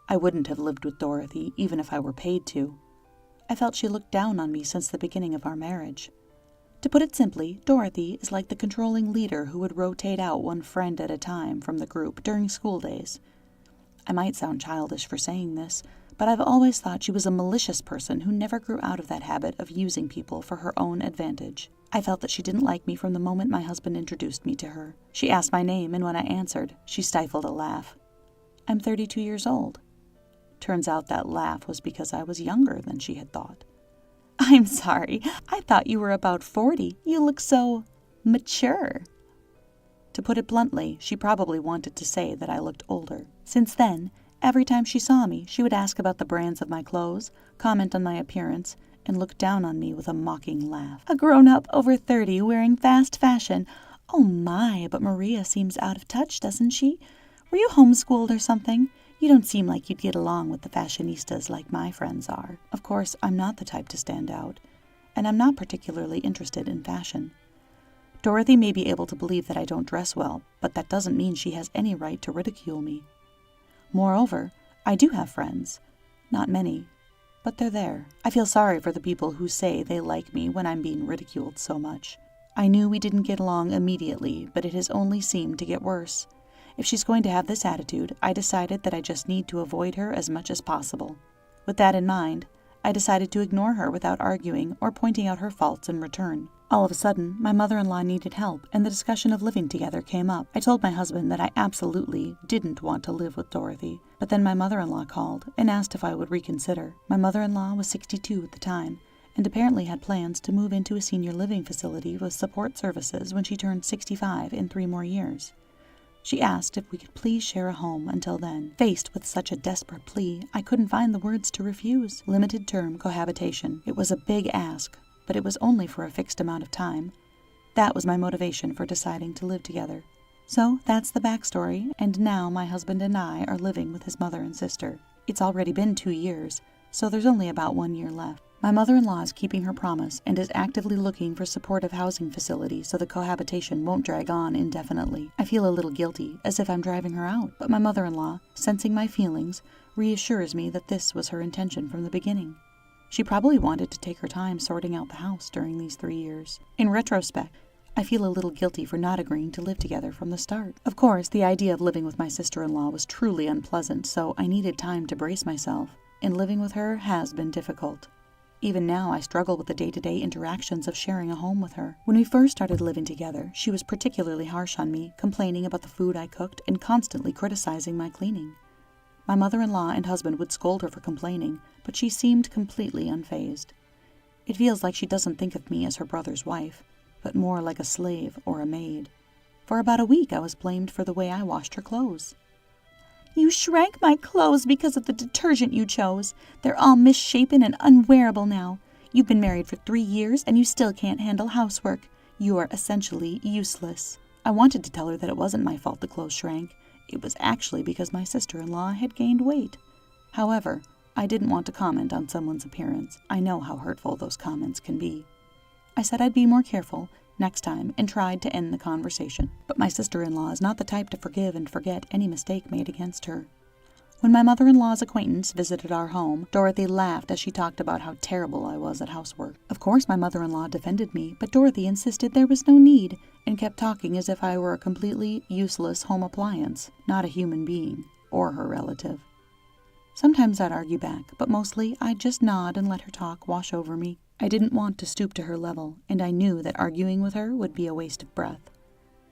I wouldn't have lived with Dorothy, even if I were paid to. I felt she looked down on me since the beginning of our marriage. To put it simply, Dorothy is like the controlling leader who would rotate out one friend at a time from the group during school days. I might sound childish for saying this, but I've always thought she was a malicious person who never grew out of that habit of using people for her own advantage. I felt that she didn't like me from the moment my husband introduced me to her. She asked my name, and when I answered, she stifled a laugh. I'm 32 years old. Turns out that laugh was because I was younger than she had thought. I'm sorry. I thought you were about 40. You look so mature. To put it bluntly, she probably wanted to say that I looked older. Since then, every time she saw me, she would ask about the brands of my clothes, comment on my appearance, and look down on me with a mocking laugh. A grown-up over 30 wearing fast fashion. Oh my, but Maria seems out of touch, doesn't she? Were you homeschooled or something? You don't seem like you'd get along with the fashionistas like my friends are. Of course, I'm not the type to stand out, and I'm not particularly interested in fashion. Dorothy may be able to believe that I don't dress well, but that doesn't mean she has any right to ridicule me. Moreover, I do have friends. Not many, but they're there. I feel sorry for the people who say they like me when I'm being ridiculed so much. I knew we didn't get along immediately, but it has only seemed to get worse. If she's going to have this attitude, I decided that I just need to avoid her as much as possible. With that in mind, I decided to ignore her without arguing or pointing out her faults in return. All of a sudden, my mother-in-law needed help, and the discussion of living together came up. I told my husband that I absolutely didn't want to live with Dorothy, but then my mother-in-law called and asked if I would reconsider. My mother-in-law was 62 at the time, and apparently had plans to move into a senior living facility with support services when she turned 65 in 3 more years. She asked if we could please share a home until then. Faced with such a desperate plea, I couldn't find the words to refuse. Limited-term cohabitation. It was a big ask, but it was only for a fixed amount of time. That was my motivation for deciding to live together. So that's the backstory, and now my husband and I are living with his mother and sister. It's already been 2 years, so there's only about 1 year left. My mother-in-law is keeping her promise and is actively looking for supportive housing facilities so the cohabitation won't drag on indefinitely. I feel a little guilty, as if I'm driving her out, but my mother-in-law, sensing my feelings, reassures me that this was her intention from the beginning. She probably wanted to take her time sorting out the house during these 3 years. In retrospect, I feel a little guilty for not agreeing to live together from the start. Of course, the idea of living with my sister-in-law was truly unpleasant, so I needed time to brace myself, and living with her has been difficult. Even now, I struggle with the day-to-day interactions of sharing a home with her. When we first started living together, she was particularly harsh on me, complaining about the food I cooked and constantly criticizing my cleaning. My mother-in-law and husband would scold her for complaining, but she seemed completely unfazed. It feels like she doesn't think of me as her brother's wife, but more like a slave or a maid. For about a week, I was blamed for the way I washed her clothes. You shrank my clothes because of the detergent you chose. They're all misshapen and unwearable now. You've been married for 3 years and you still can't handle housework. You are essentially useless. I wanted to tell her that it wasn't my fault the clothes shrank. It was actually because my sister-in-law had gained weight. However, I didn't want to comment on someone's appearance. I know how hurtful those comments can be. I said I'd be more careful next time and tried to end the conversation. But my sister-in-law is not the type to forgive and forget any mistake made against her. When my mother-in-law's acquaintance visited our home, Dorothy laughed as she talked about how terrible I was at housework. Of course my mother-in-law defended me, but Dorothy insisted there was no need and kept talking as if I were a completely useless home appliance, not a human being or her relative. Sometimes I'd argue back, but mostly I'd just nod and let her talk wash over me. I didn't want to stoop to her level, and I knew that arguing with her would be a waste of breath.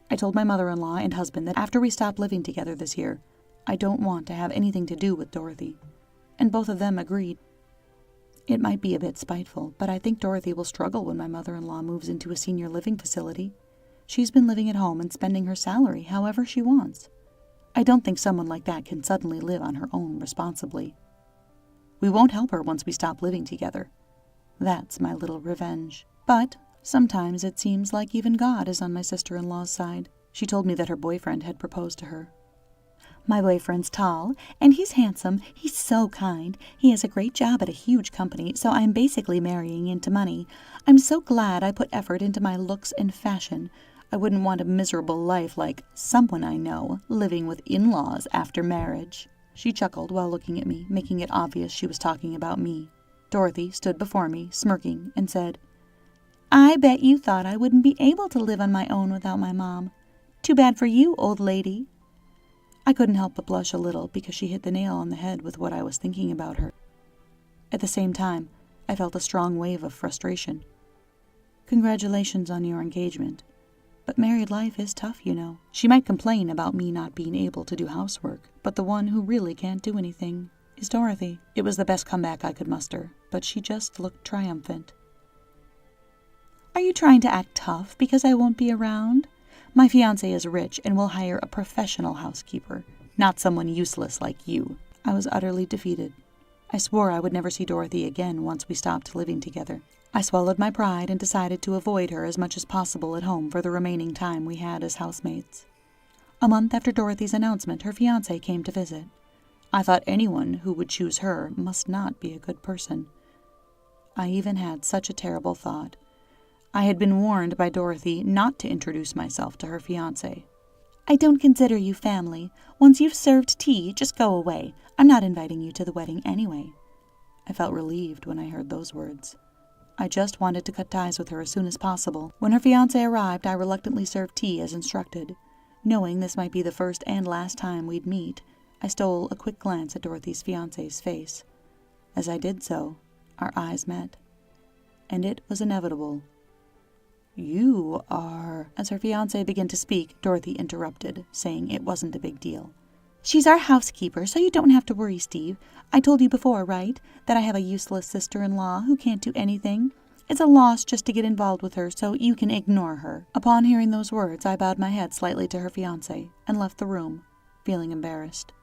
I told my mother-in-law and husband that after we stop living together this year, I don't want to have anything to do with Dorothy, and both of them agreed. It might be a bit spiteful, but I think Dorothy will struggle when my mother-in-law moves into a senior living facility. She's been living at home and spending her salary however she wants. I don't think someone like that can suddenly live on her own responsibly. We won't help her once we stop living together. That's my little revenge. But sometimes it seems like even God is on my sister-in-law's side. She told me that her boyfriend had proposed to her. My boyfriend's tall, and he's handsome. He's so kind. He has a great job at a huge company, so I'm basically marrying into money. I'm so glad I put effort into my looks and fashion. I wouldn't want a miserable life like someone I know living with in-laws after marriage. She chuckled while looking at me, making it obvious she was talking about me. Dorothy stood before me, smirking, and said, "I bet you thought I wouldn't be able to live on my own without my mom. Too bad for you, old lady." I couldn't help but blush a little because she hit the nail on the head with what I was thinking about her. At the same time, I felt a strong wave of frustration. "Congratulations on your engagement. But married life is tough, you know. She might complain about me not being able to do housework, but the one who really can't do anything is Dorothy." It was the best comeback I could muster, but she just looked triumphant. "Are you trying to act tough because I won't be around? My fiancé is rich and will hire a professional housekeeper, not someone useless like you." I was utterly defeated. I swore I would never see Dorothy again once we stopped living together. I swallowed my pride and decided to avoid her as much as possible at home for the remaining time we had as housemates. A month after Dorothy's announcement, her fiancé came to visit. I thought anyone who would choose her must not be a good person. I even had such a terrible thought. I had been warned by Dorothy not to introduce myself to her fiancé. "I don't consider you family. Once you've served tea, just go away. I'm not inviting you to the wedding anyway." I felt relieved when I heard those words. I just wanted to cut ties with her as soon as possible. When her fiancé arrived, I reluctantly served tea as instructed. Knowing this might be the first and last time we'd meet, I stole a quick glance at Dorothy's fiancé's face. As I did so, our eyes met. And it was inevitable. "You are—" As her fiancé began to speak, Dorothy interrupted, saying it wasn't a big deal. "She's our housekeeper, so you don't have to worry, Steve. I told you before, right, that I have a useless sister-in-law who can't do anything. It's a loss just to get involved with her, so you can ignore her." Upon hearing those words, I bowed my head slightly to her fiancé and left the room, feeling embarrassed.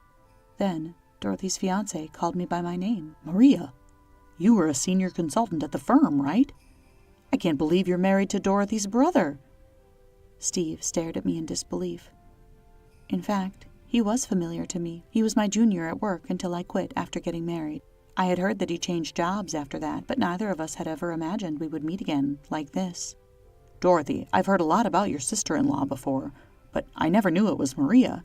Then Dorothy's fiancé called me by my name. "Maria, you were a senior consultant at the firm, right? I can't believe you're married to Dorothy's brother." Steve stared at me in disbelief. In fact, he was familiar to me. He was my junior at work until I quit after getting married. I had heard that he changed jobs after that, but neither of us had ever imagined we would meet again like this. "Dorothy, I've heard a lot about your sister-in-law before, but I never knew it was Maria.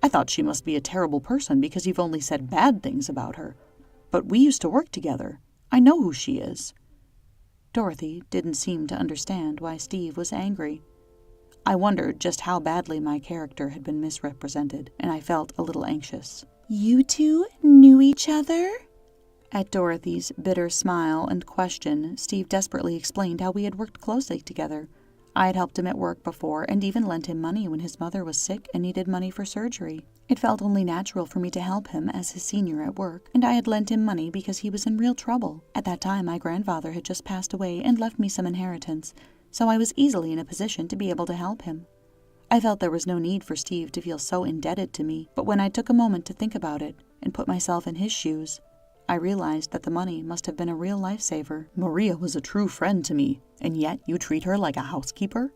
I thought she must be a terrible person because you've only said bad things about her. But we used to work together. I know who she is." Dorothy didn't seem to understand why Steve was angry. I wondered just how badly my character had been misrepresented, and I felt a little anxious. "You two knew each other?" At Dorothy's bitter smile and question, Steve desperately explained how we had worked closely together. I had helped him at work before and even lent him money when his mother was sick and needed money for surgery. It felt only natural for me to help him as his senior at work, and I had lent him money because he was in real trouble. At that time, my grandfather had just passed away and left me some inheritance, so I was easily in a position to be able to help him. I felt there was no need for Steve to feel so indebted to me, but when I took a moment to think about it and put myself in his shoes, I realized that the money must have been a real lifesaver. "Maria was a true friend to me, and yet you treat her like a housekeeper?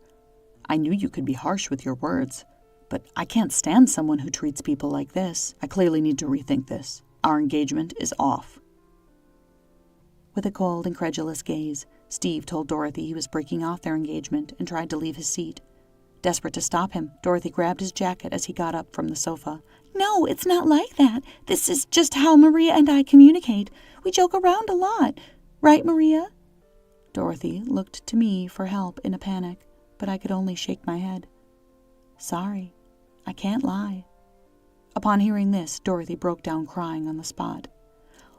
I knew you could be harsh with your words, but I can't stand someone who treats people like this. I clearly need to rethink this. Our engagement is off." With a cold, incredulous gaze, Steve told Dorothy he was breaking off their engagement and tried to leave his seat. Desperate to stop him, Dorothy grabbed his jacket as he got up from the sofa. "No, it's not like that. This is just how Maria and I communicate. We joke around a lot. Right, Maria?" Dorothy looked to me for help in a panic, but I could only shake my head. "Sorry, I can't lie." Upon hearing this, Dorothy broke down crying on the spot.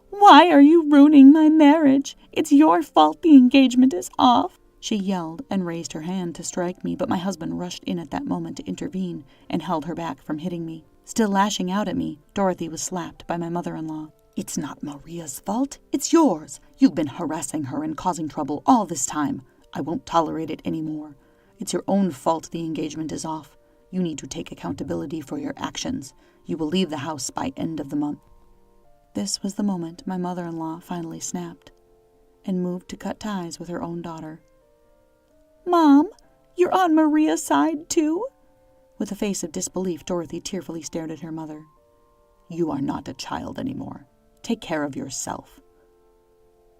"Why are you ruining my marriage? It's your fault the engagement is off." She yelled and raised her hand to strike me, but my husband rushed in at that moment to intervene and held her back from hitting me. Still lashing out at me, Dorothy was slapped by my mother-in-law. "It's not Maria's fault. It's yours. You've been harassing her and causing trouble all this time. I won't tolerate it anymore. It's your own fault the engagement is off. You need to take accountability for your actions. You will leave the house by end of the month." This was the moment my mother-in-law finally snapped and moved to cut ties with her own daughter. "Mom, you're on Maria's side too?" With a face of disbelief, Dorothy tearfully stared at her mother. "You are not a child anymore. Take care of yourself."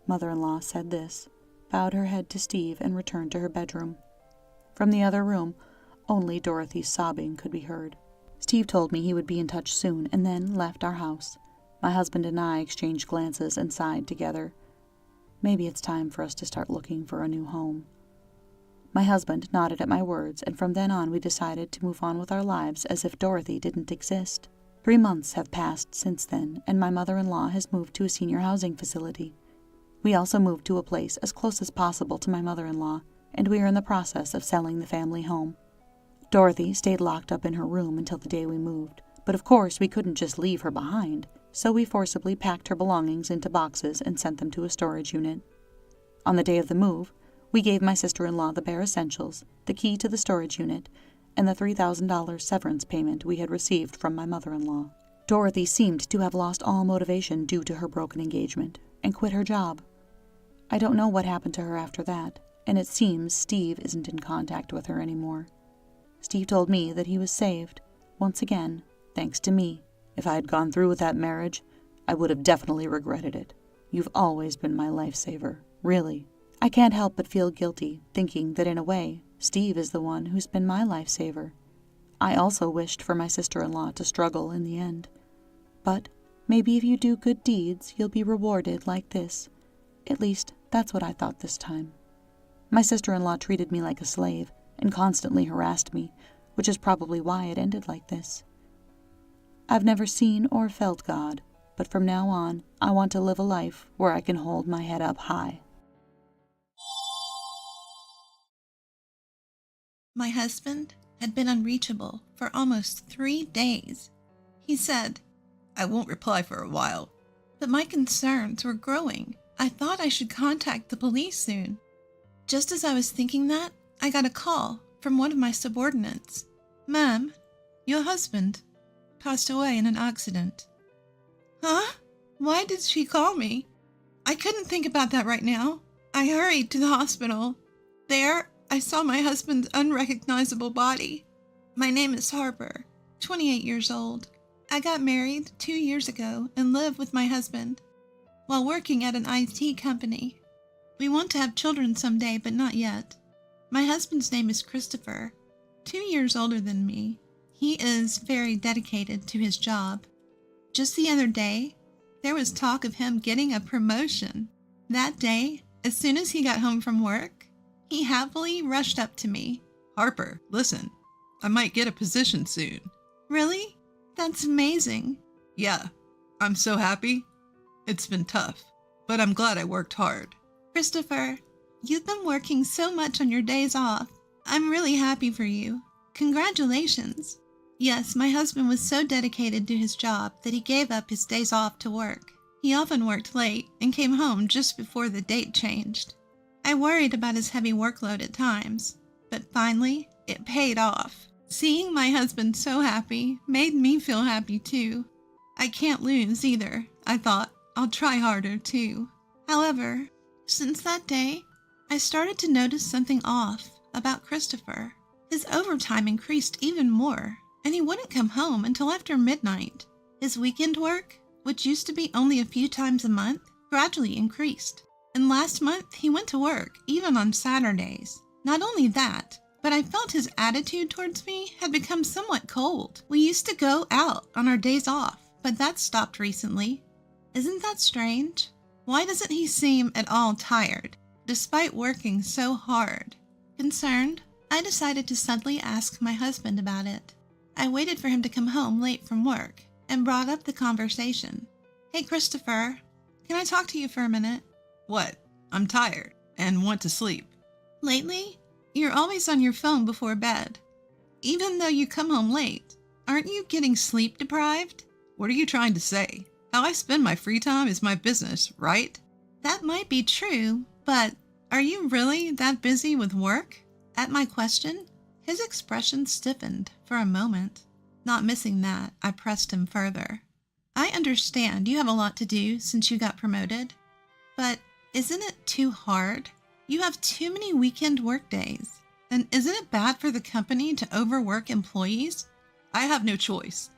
Mother-in-law said this, bowed her head to Steve, and returned to her bedroom. From the other room, only Dorothy's sobbing could be heard. Steve told me he would be in touch soon and then left our house. My husband and I exchanged glances and sighed together. Maybe it's time for us to start looking for a new home. My husband nodded at my words, and from then on we decided to move on with our lives as if Dorothy didn't exist. 3 months have passed since then, and my mother-in-law has moved to a senior housing facility. We also moved to a place as close as possible to my mother-in-law, and we are in the process of selling the family home. Dorothy stayed locked up in her room until the day we moved, but of course we couldn't just leave her behind, so we forcibly packed her belongings into boxes and sent them to a storage unit. On the day of the move, we gave my sister-in-law the bare essentials, the key to the storage unit, and the $3,000 severance payment we had received from my mother-in-law. Dorothy seemed to have lost all motivation due to her broken engagement, and quit her job. I don't know what happened to her after that, and it seems Steve isn't in contact with her anymore. Steve told me that he was saved, once again, thanks to me. If I had gone through with that marriage, I would have definitely regretted it. You've always been my lifesaver, really. I can't help but feel guilty, thinking that in a way, Steve is the one who's been my lifesaver. I also wished for my sister-in-law to struggle in the end. But maybe if you do good deeds, you'll be rewarded like this. At least, that's what I thought this time. My sister-in-law treated me like a slave and constantly harassed me, which is probably why it ended like this. I've never seen or felt God, but from now on, I want to live a life where I can hold my head up high. My husband had been unreachable for almost 3 days. He said, "I won't reply for a while." But my concerns were growing. I thought I should contact the police soon. Just as I was thinking that, I got a call from one of my subordinates. "Ma'am, your husband passed away in an accident." Huh? Why did she call me? I couldn't think about that right now. I hurried to the hospital. There, I saw my husband's unrecognizable body. My name is Harper, 28 years old. I got married 2 years ago and live with my husband while working at an IT company. We want to have children someday, but not yet. My husband's name is Christopher, 2 years older than me. He is very dedicated to his job. Just the other day, there was talk of him getting a promotion. That day, as soon as he got home from work, he happily rushed up to me. "Harper, listen, I might get a position soon." "Really? That's amazing." "Yeah, I'm so happy. It's been tough, but I'm glad I worked hard." "Christopher, you've been working so much on your days off. I'm really happy for you. Congratulations." Yes, my husband was so dedicated to his job that he gave up his days off to work. He often worked late and came home just before the date changed. I worried about his heavy workload at times, but finally, it paid off. Seeing my husband so happy made me feel happy too. I can't lose either. I thought, I'll try harder too. However, since that day, I started to notice something off about Christopher. His overtime increased even more, and he wouldn't come home until after midnight. His weekend work, which used to be only a few times a month, gradually increased. And last month, he went to work, even on Saturdays. Not only that, but I felt his attitude towards me had become somewhat cold. We used to go out on our days off, but that stopped recently. Isn't that strange? Why doesn't he seem at all tired, despite working so hard? Concerned, I decided to subtly ask my husband about it. I waited for him to come home late from work and brought up the conversation. "Hey, Christopher, can I talk to you for a minute?" "What? I'm tired and want to sleep." "Lately, you're always on your phone before bed. Even though you come home late, aren't you getting sleep deprived?" "What are you trying to say? How I spend my free time is my business, right?" "That might be true, but are you really that busy with work?" At my question, his expression stiffened for a moment. Not missing that, I pressed him further. "I understand you have a lot to do since you got promoted, but isn't it too hard? You have too many weekend work days. And isn't it bad for the company to overwork employees?" "I have no choice.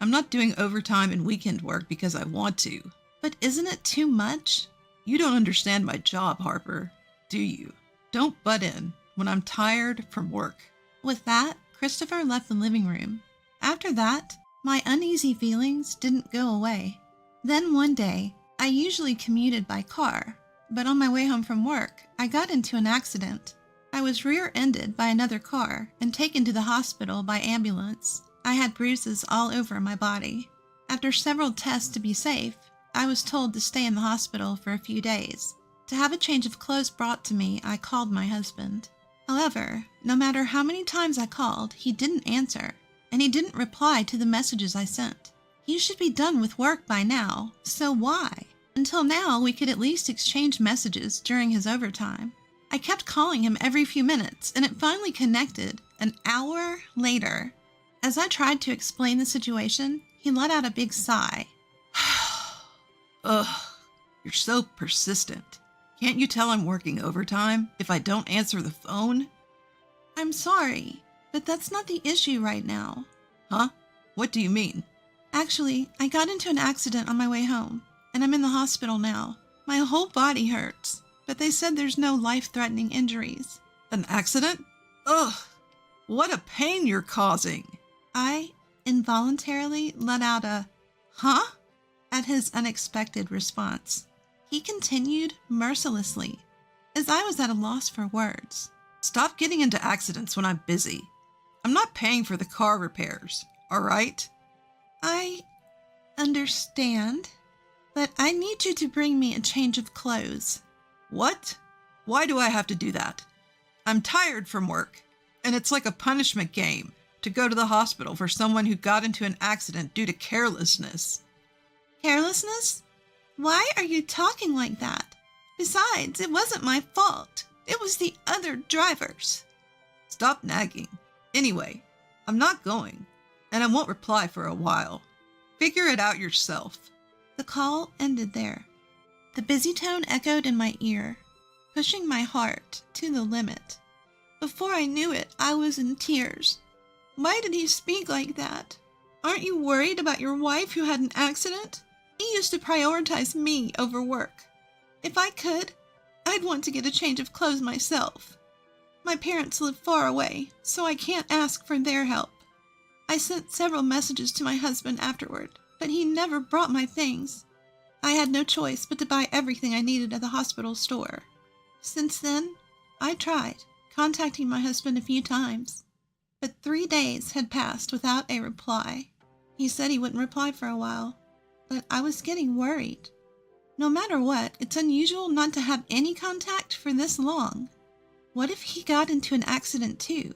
I'm not doing overtime and weekend work because I want to." "But isn't it too much?" "You don't understand my job, Harper, do you? Don't butt in when I'm tired from work." With that, Christopher left the living room. After that, my uneasy feelings didn't go away. Then one day, I usually commuted by car, but on my way home from work, I got into an accident. I was rear-ended by another car and taken to the hospital by ambulance. I had bruises all over my body. After several tests to be safe, I was told to stay in the hospital for a few days. To have a change of clothes brought to me, I called my husband. However, no matter how many times I called, he didn't answer, and he didn't reply to the messages I sent. He should be done with work by now, so why? Until now, we could at least exchange messages during his overtime. I kept calling him every few minutes, and it finally connected an hour later. As I tried to explain the situation, he let out a big sigh. Ugh, you're so persistent. Can't you tell I'm working overtime if I don't answer the phone? I'm sorry, but that's not the issue right now. Huh? What do you mean? Actually, I got into an accident on my way home, and I'm in the hospital now. My whole body hurts, but they said there's no life-threatening injuries. An accident? Ugh, what a pain you're causing. I involuntarily let out a, huh? At his unexpected response. He continued mercilessly, as I was at a loss for words. Stop getting into accidents when I'm busy. I'm not paying for the car repairs, all right? I understand, but I need you to bring me a change of clothes. What? Why do I have to do that? I'm tired from work, and it's like a punishment game to go to the hospital for someone who got into an accident due to carelessness. Carelessness? Why are you talking like that? Besides, it wasn't my fault. It was the other drivers. Stop nagging. Anyway, I'm not going, and I won't reply for a while. Figure it out yourself. The call ended there. The busy tone echoed in my ear, pushing my heart to the limit. Before I knew it, I was in tears. Why did he speak like that? Aren't you worried about your wife who had an accident? He used to prioritize me over work. If I could, I'd want to get a change of clothes myself. My parents live far away, so I can't ask for their help. I sent several messages to my husband afterward, but he never brought my things. I had no choice but to buy everything I needed at the hospital store. Since then, I tried contacting my husband a few times, but 3 days had passed without a reply. He said he wouldn't reply for a while, but I was getting worried. No matter what, it's unusual not to have any contact for this long. What if he got into an accident too?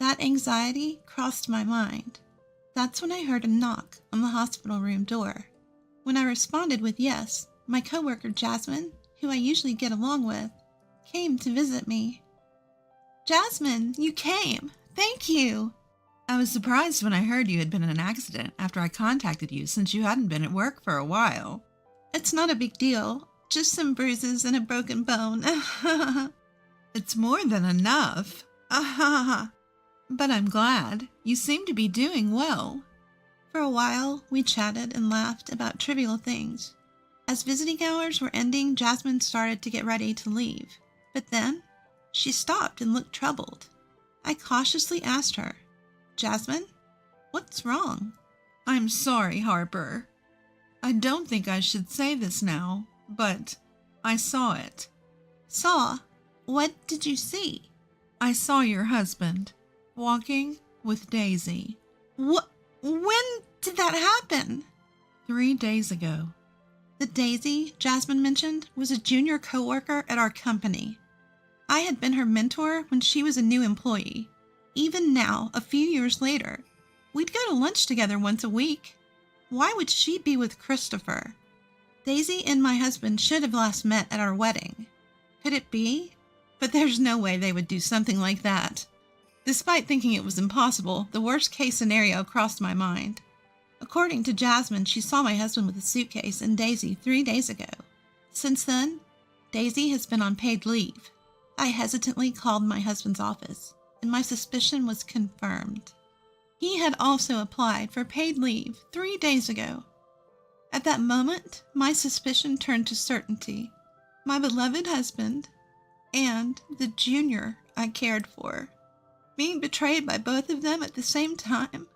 That anxiety crossed my mind. That's when I heard a knock on the hospital room door. When I responded with yes, my coworker Jasmine, who I usually get along with, came to visit me. Jasmine, you came! Thank you! I was surprised when I heard you had been in an accident after I contacted you since you hadn't been at work for a while. It's not a big deal. Just some bruises and a broken bone. It's more than enough. But I'm glad. You seem to be doing well. For a while, we chatted and laughed about trivial things. As visiting hours were ending, Jasmine started to get ready to leave. But then, she stopped and looked troubled. I cautiously asked her, Jasmine, what's wrong? I'm sorry, Harper. I don't think I should say this now, but I saw it. Saw? What did you see? I saw your husband walking with Daisy. What? When did that happen? 3 days ago. The Daisy Jasmine mentioned was a junior coworker at our company. I had been her mentor when she was a new employee. Even now, a few years later, we'd go to lunch together once a week. Why would she be with Christopher? Daisy and my husband should have last met at our wedding. Could it be? But there's no way they would do something like that. Despite thinking it was impossible, the worst-case scenario crossed my mind. According to Jasmine, she saw my husband with a suitcase and Daisy 3 days ago. Since then, Daisy has been on paid leave. I hesitantly called my husband's office, and my suspicion was confirmed. He had also applied for paid leave 3 days ago. At that moment, my suspicion turned to certainty. My beloved husband and the junior I cared for, being betrayed by both of them at the same time.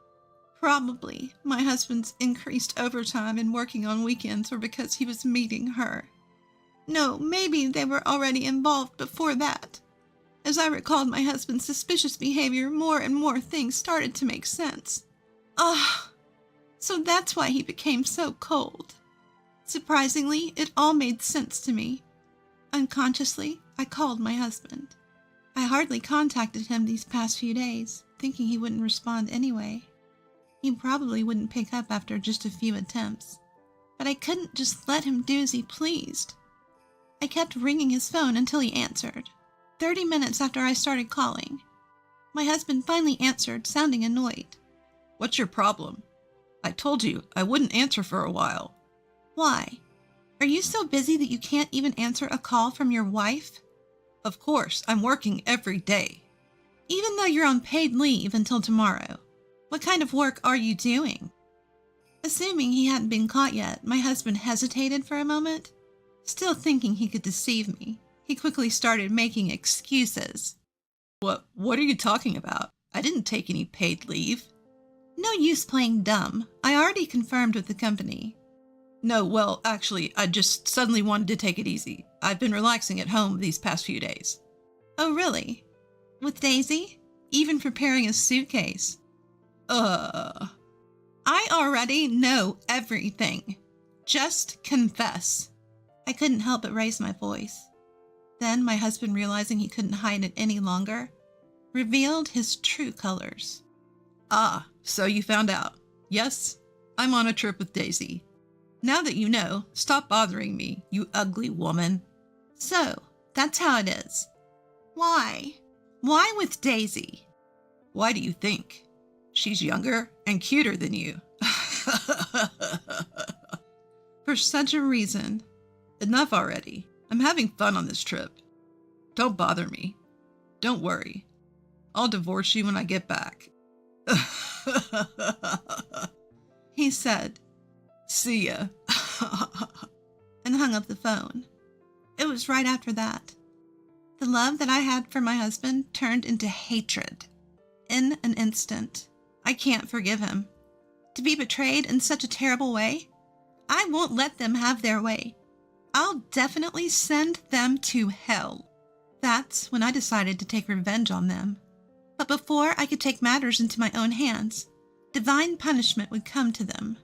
Probably my husband's increased overtime and working on weekends were because he was meeting her. No, maybe they were already involved before that. As I recalled my husband's suspicious behavior, more and more things started to make sense. So that's why he became so cold. Surprisingly, it all made sense to me. Unconsciously, I called my husband. I hardly contacted him these past few days, thinking he wouldn't respond anyway. He probably wouldn't pick up after just a few attempts. But I couldn't just let him do as he pleased. I kept ringing his phone until he answered. 30 minutes after I started calling, my husband finally answered, sounding annoyed. What's your problem? I told you I wouldn't answer for a while. Why? Are you so busy that you can't even answer a call from your wife? Of course, I'm working every day. Even though you're on paid leave until tomorrow, what kind of work are you doing? Assuming he hadn't been caught yet, my husband hesitated for a moment. Still thinking he could deceive me, he quickly started making excuses. What are you talking about? I didn't take any paid leave. No use playing dumb. I already confirmed with the company. No, well, actually, I just suddenly wanted to take it easy. I've been relaxing at home these past few days. Oh, really? With Daisy? Even preparing a suitcase? I already know everything. Just confess. I couldn't help but raise my voice. Then my husband, realizing he couldn't hide it any longer, revealed his true colors. Ah, so you found out. Yes, I'm on a trip with Daisy. Now that you know, stop bothering me, you ugly woman. So, that's how it is. Why? Why with Daisy? Why do you think? She's younger and cuter than you. For such a reason. Enough already. I'm having fun on this trip. Don't bother me. Don't worry. I'll divorce you when I get back. He said, "See ya." and hung up the phone. It was right after that. The love that I had for my husband turned into hatred. In an instant. I can't forgive him. To be betrayed in such a terrible way? I won't let them have their way. I'll definitely send them to hell. That's when I decided to take revenge on them. But before I could take matters into my own hands, divine punishment would come to them.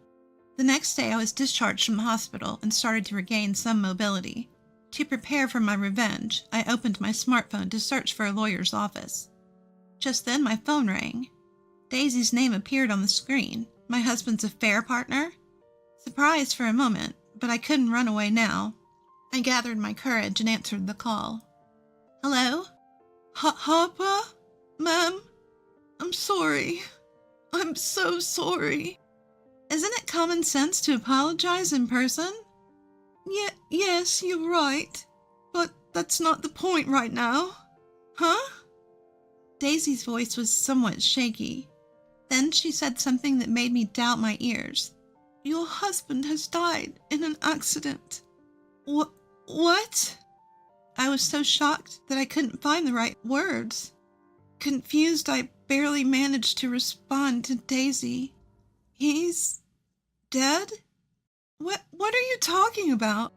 The next day I was discharged from the hospital and started to regain some mobility. To prepare for my revenge, I opened my smartphone to search for a lawyer's office. Just then my phone rang. Daisy's name appeared on the screen, my husband's affair partner. Surprised for a moment, but I couldn't run away now. I gathered my courage and answered the call. Hello? Harper? Ma'am? I'm sorry. I'm so sorry. Isn't it common sense to apologize in person? Yes, you're right. But that's not the point right now. Huh? Daisy's voice was somewhat shaky. Then she said something that made me doubt my ears. Your husband has died in an accident. What? I was so shocked that I couldn't find the right words. Confused, I barely managed to respond to Daisy. He's dead? What are you talking about?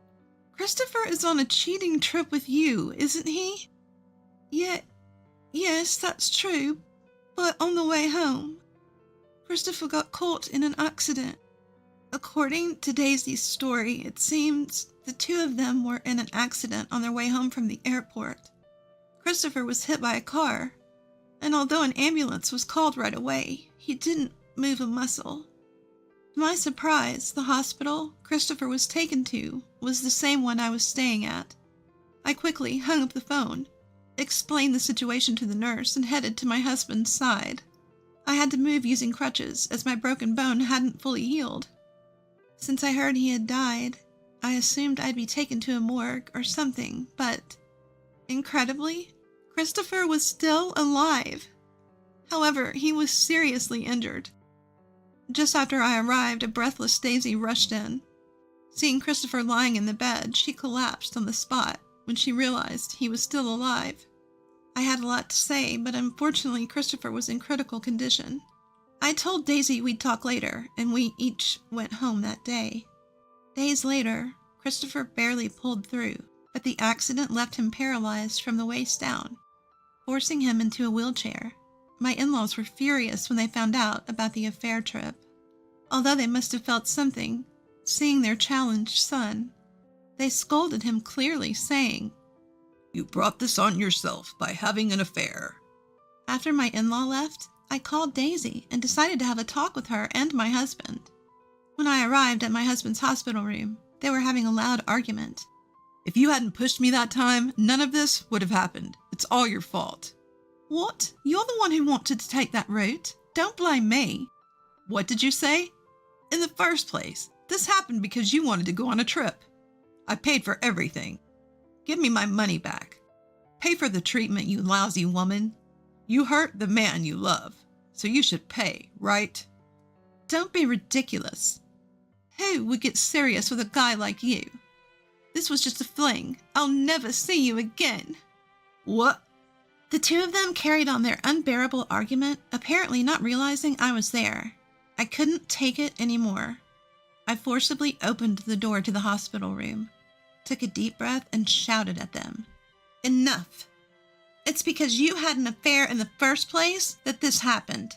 Christopher is on a cheating trip with you, isn't he? Yes, that's true. But on the way home, Christopher got caught in an accident. According to Daisy's story, it seems the two of them were in an accident on their way home from the airport. Christopher was hit by a car, and although an ambulance was called right away, he didn't move a muscle. To my surprise, the hospital Christopher was taken to was the same one I was staying at. I quickly hung up the phone, explained the situation to the nurse, and headed to my husband's side. I had to move using crutches as my broken bone hadn't fully healed. Since I heard he had died, I assumed I'd be taken to a morgue or something, but incredibly, Christopher was still alive. However, he was seriously injured. Just after I arrived, a breathless Daisy rushed in. Seeing Christopher lying in the bed, she collapsed on the spot when she realized he was still alive. I had a lot to say, but unfortunately Christopher was in critical condition. I told Daisy we'd talk later, and we each went home that day. Days later, Christopher barely pulled through, but the accident left him paralyzed from the waist down, forcing him into a wheelchair. My in-laws were furious when they found out about the affair trip. Although they must have felt something, seeing their challenged son, they scolded him clearly, saying, "You brought this on yourself by having an affair." After my in-law left, I called Daisy and decided to have a talk with her and my husband. When I arrived at my husband's hospital room, they were having a loud argument. "If you hadn't pushed me that time, none of this would have happened. It's all your fault." What? You're the one who wanted to take that route. Don't blame me. "What did you say?" "In the first place, this happened because you wanted to go on a trip. I paid for everything. Give me my money back. Pay for the treatment, you lousy woman. You hurt the man you love, so you should pay, right?" Don't be ridiculous. Who would get serious with a guy like you? This was just a fling. I'll never see you again. "What?" The two of them carried on their unbearable argument, apparently not realizing I was there. I couldn't take it anymore. I forcibly opened the door to the hospital room, took a deep breath, and shouted at them. Enough! It's because you had an affair in the first place that this happened.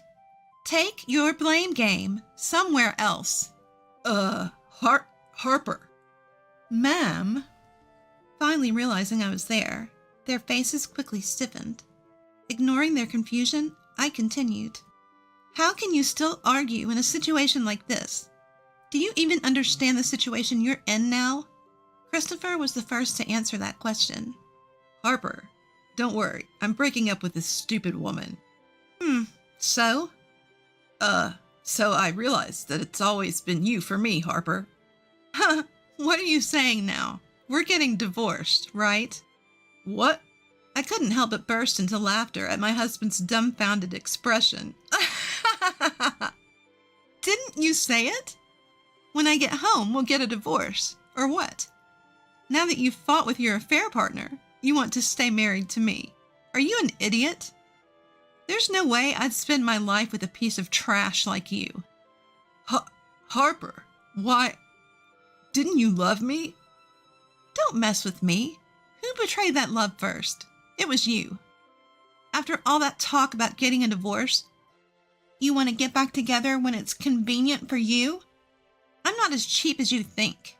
Take your blame game somewhere else. Harper. Ma'am? Finally realizing I was there, their faces quickly stiffened. Ignoring their confusion, I continued. How can you still argue in a situation like this? Do you even understand the situation you're in now? Christopher was the first to answer that question. "Harper, don't worry. I'm breaking up with this stupid woman." So? So I realized that it's always been you for me, Harper." What are you saying now? We're getting divorced, right? "What?" I couldn't help but burst into laughter at my husband's dumbfounded expression. Didn't you say it? When I get home, we'll get a divorce, or what? Now that you've fought with your affair partner, you want to stay married to me. Are you an idiot? There's no way I'd spend my life with a piece of trash like you. Harper, why? Didn't you love me?" Don't mess with me. Who betrayed that love first? It was you. After all that talk about getting a divorce, you want to get back together when it's convenient for you? I'm not as cheap as you think.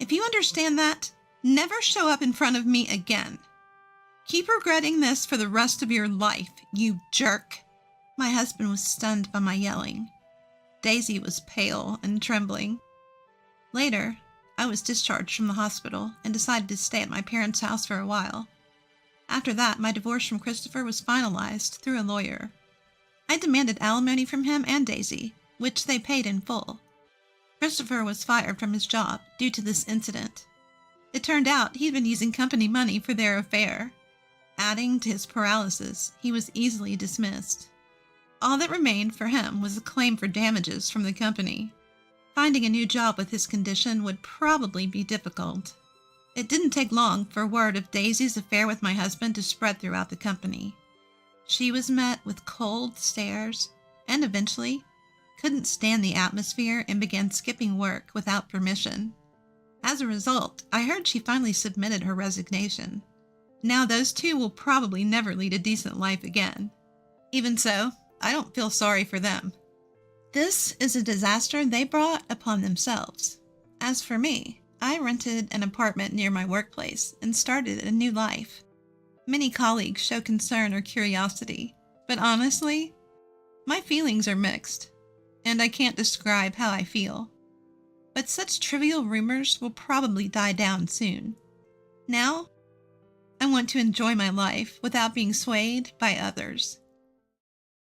If you understand that, never show up in front of me again. Keep regretting this for the rest of your life, you jerk. My husband was stunned by my yelling. Daisy was pale and trembling. Later, I was discharged from the hospital and decided to stay at my parents' house for a while. After that, my divorce from Christopher was finalized through a lawyer. I demanded alimony from him and Daisy, which they paid in full. Christopher was fired from his job due to this incident. It turned out he'd been using company money for their affair. Adding to his paralysis, he was easily dismissed. All that remained for him was a claim for damages from the company. Finding a new job with his condition would probably be difficult. It didn't take long for word of Daisy's affair with my husband to spread throughout the company. She was met with cold stares and eventually couldn't stand the atmosphere and began skipping work without permission. As a result, I heard she finally submitted her resignation. Now those two will probably never lead a decent life again. Even so, I don't feel sorry for them. This is a disaster they brought upon themselves. As for me, I rented an apartment near my workplace and started a new life. Many colleagues show concern or curiosity, but honestly, my feelings are mixed, and I can't describe how I feel. But such trivial rumors will probably die down soon. Now, I want to enjoy my life without being swayed by others.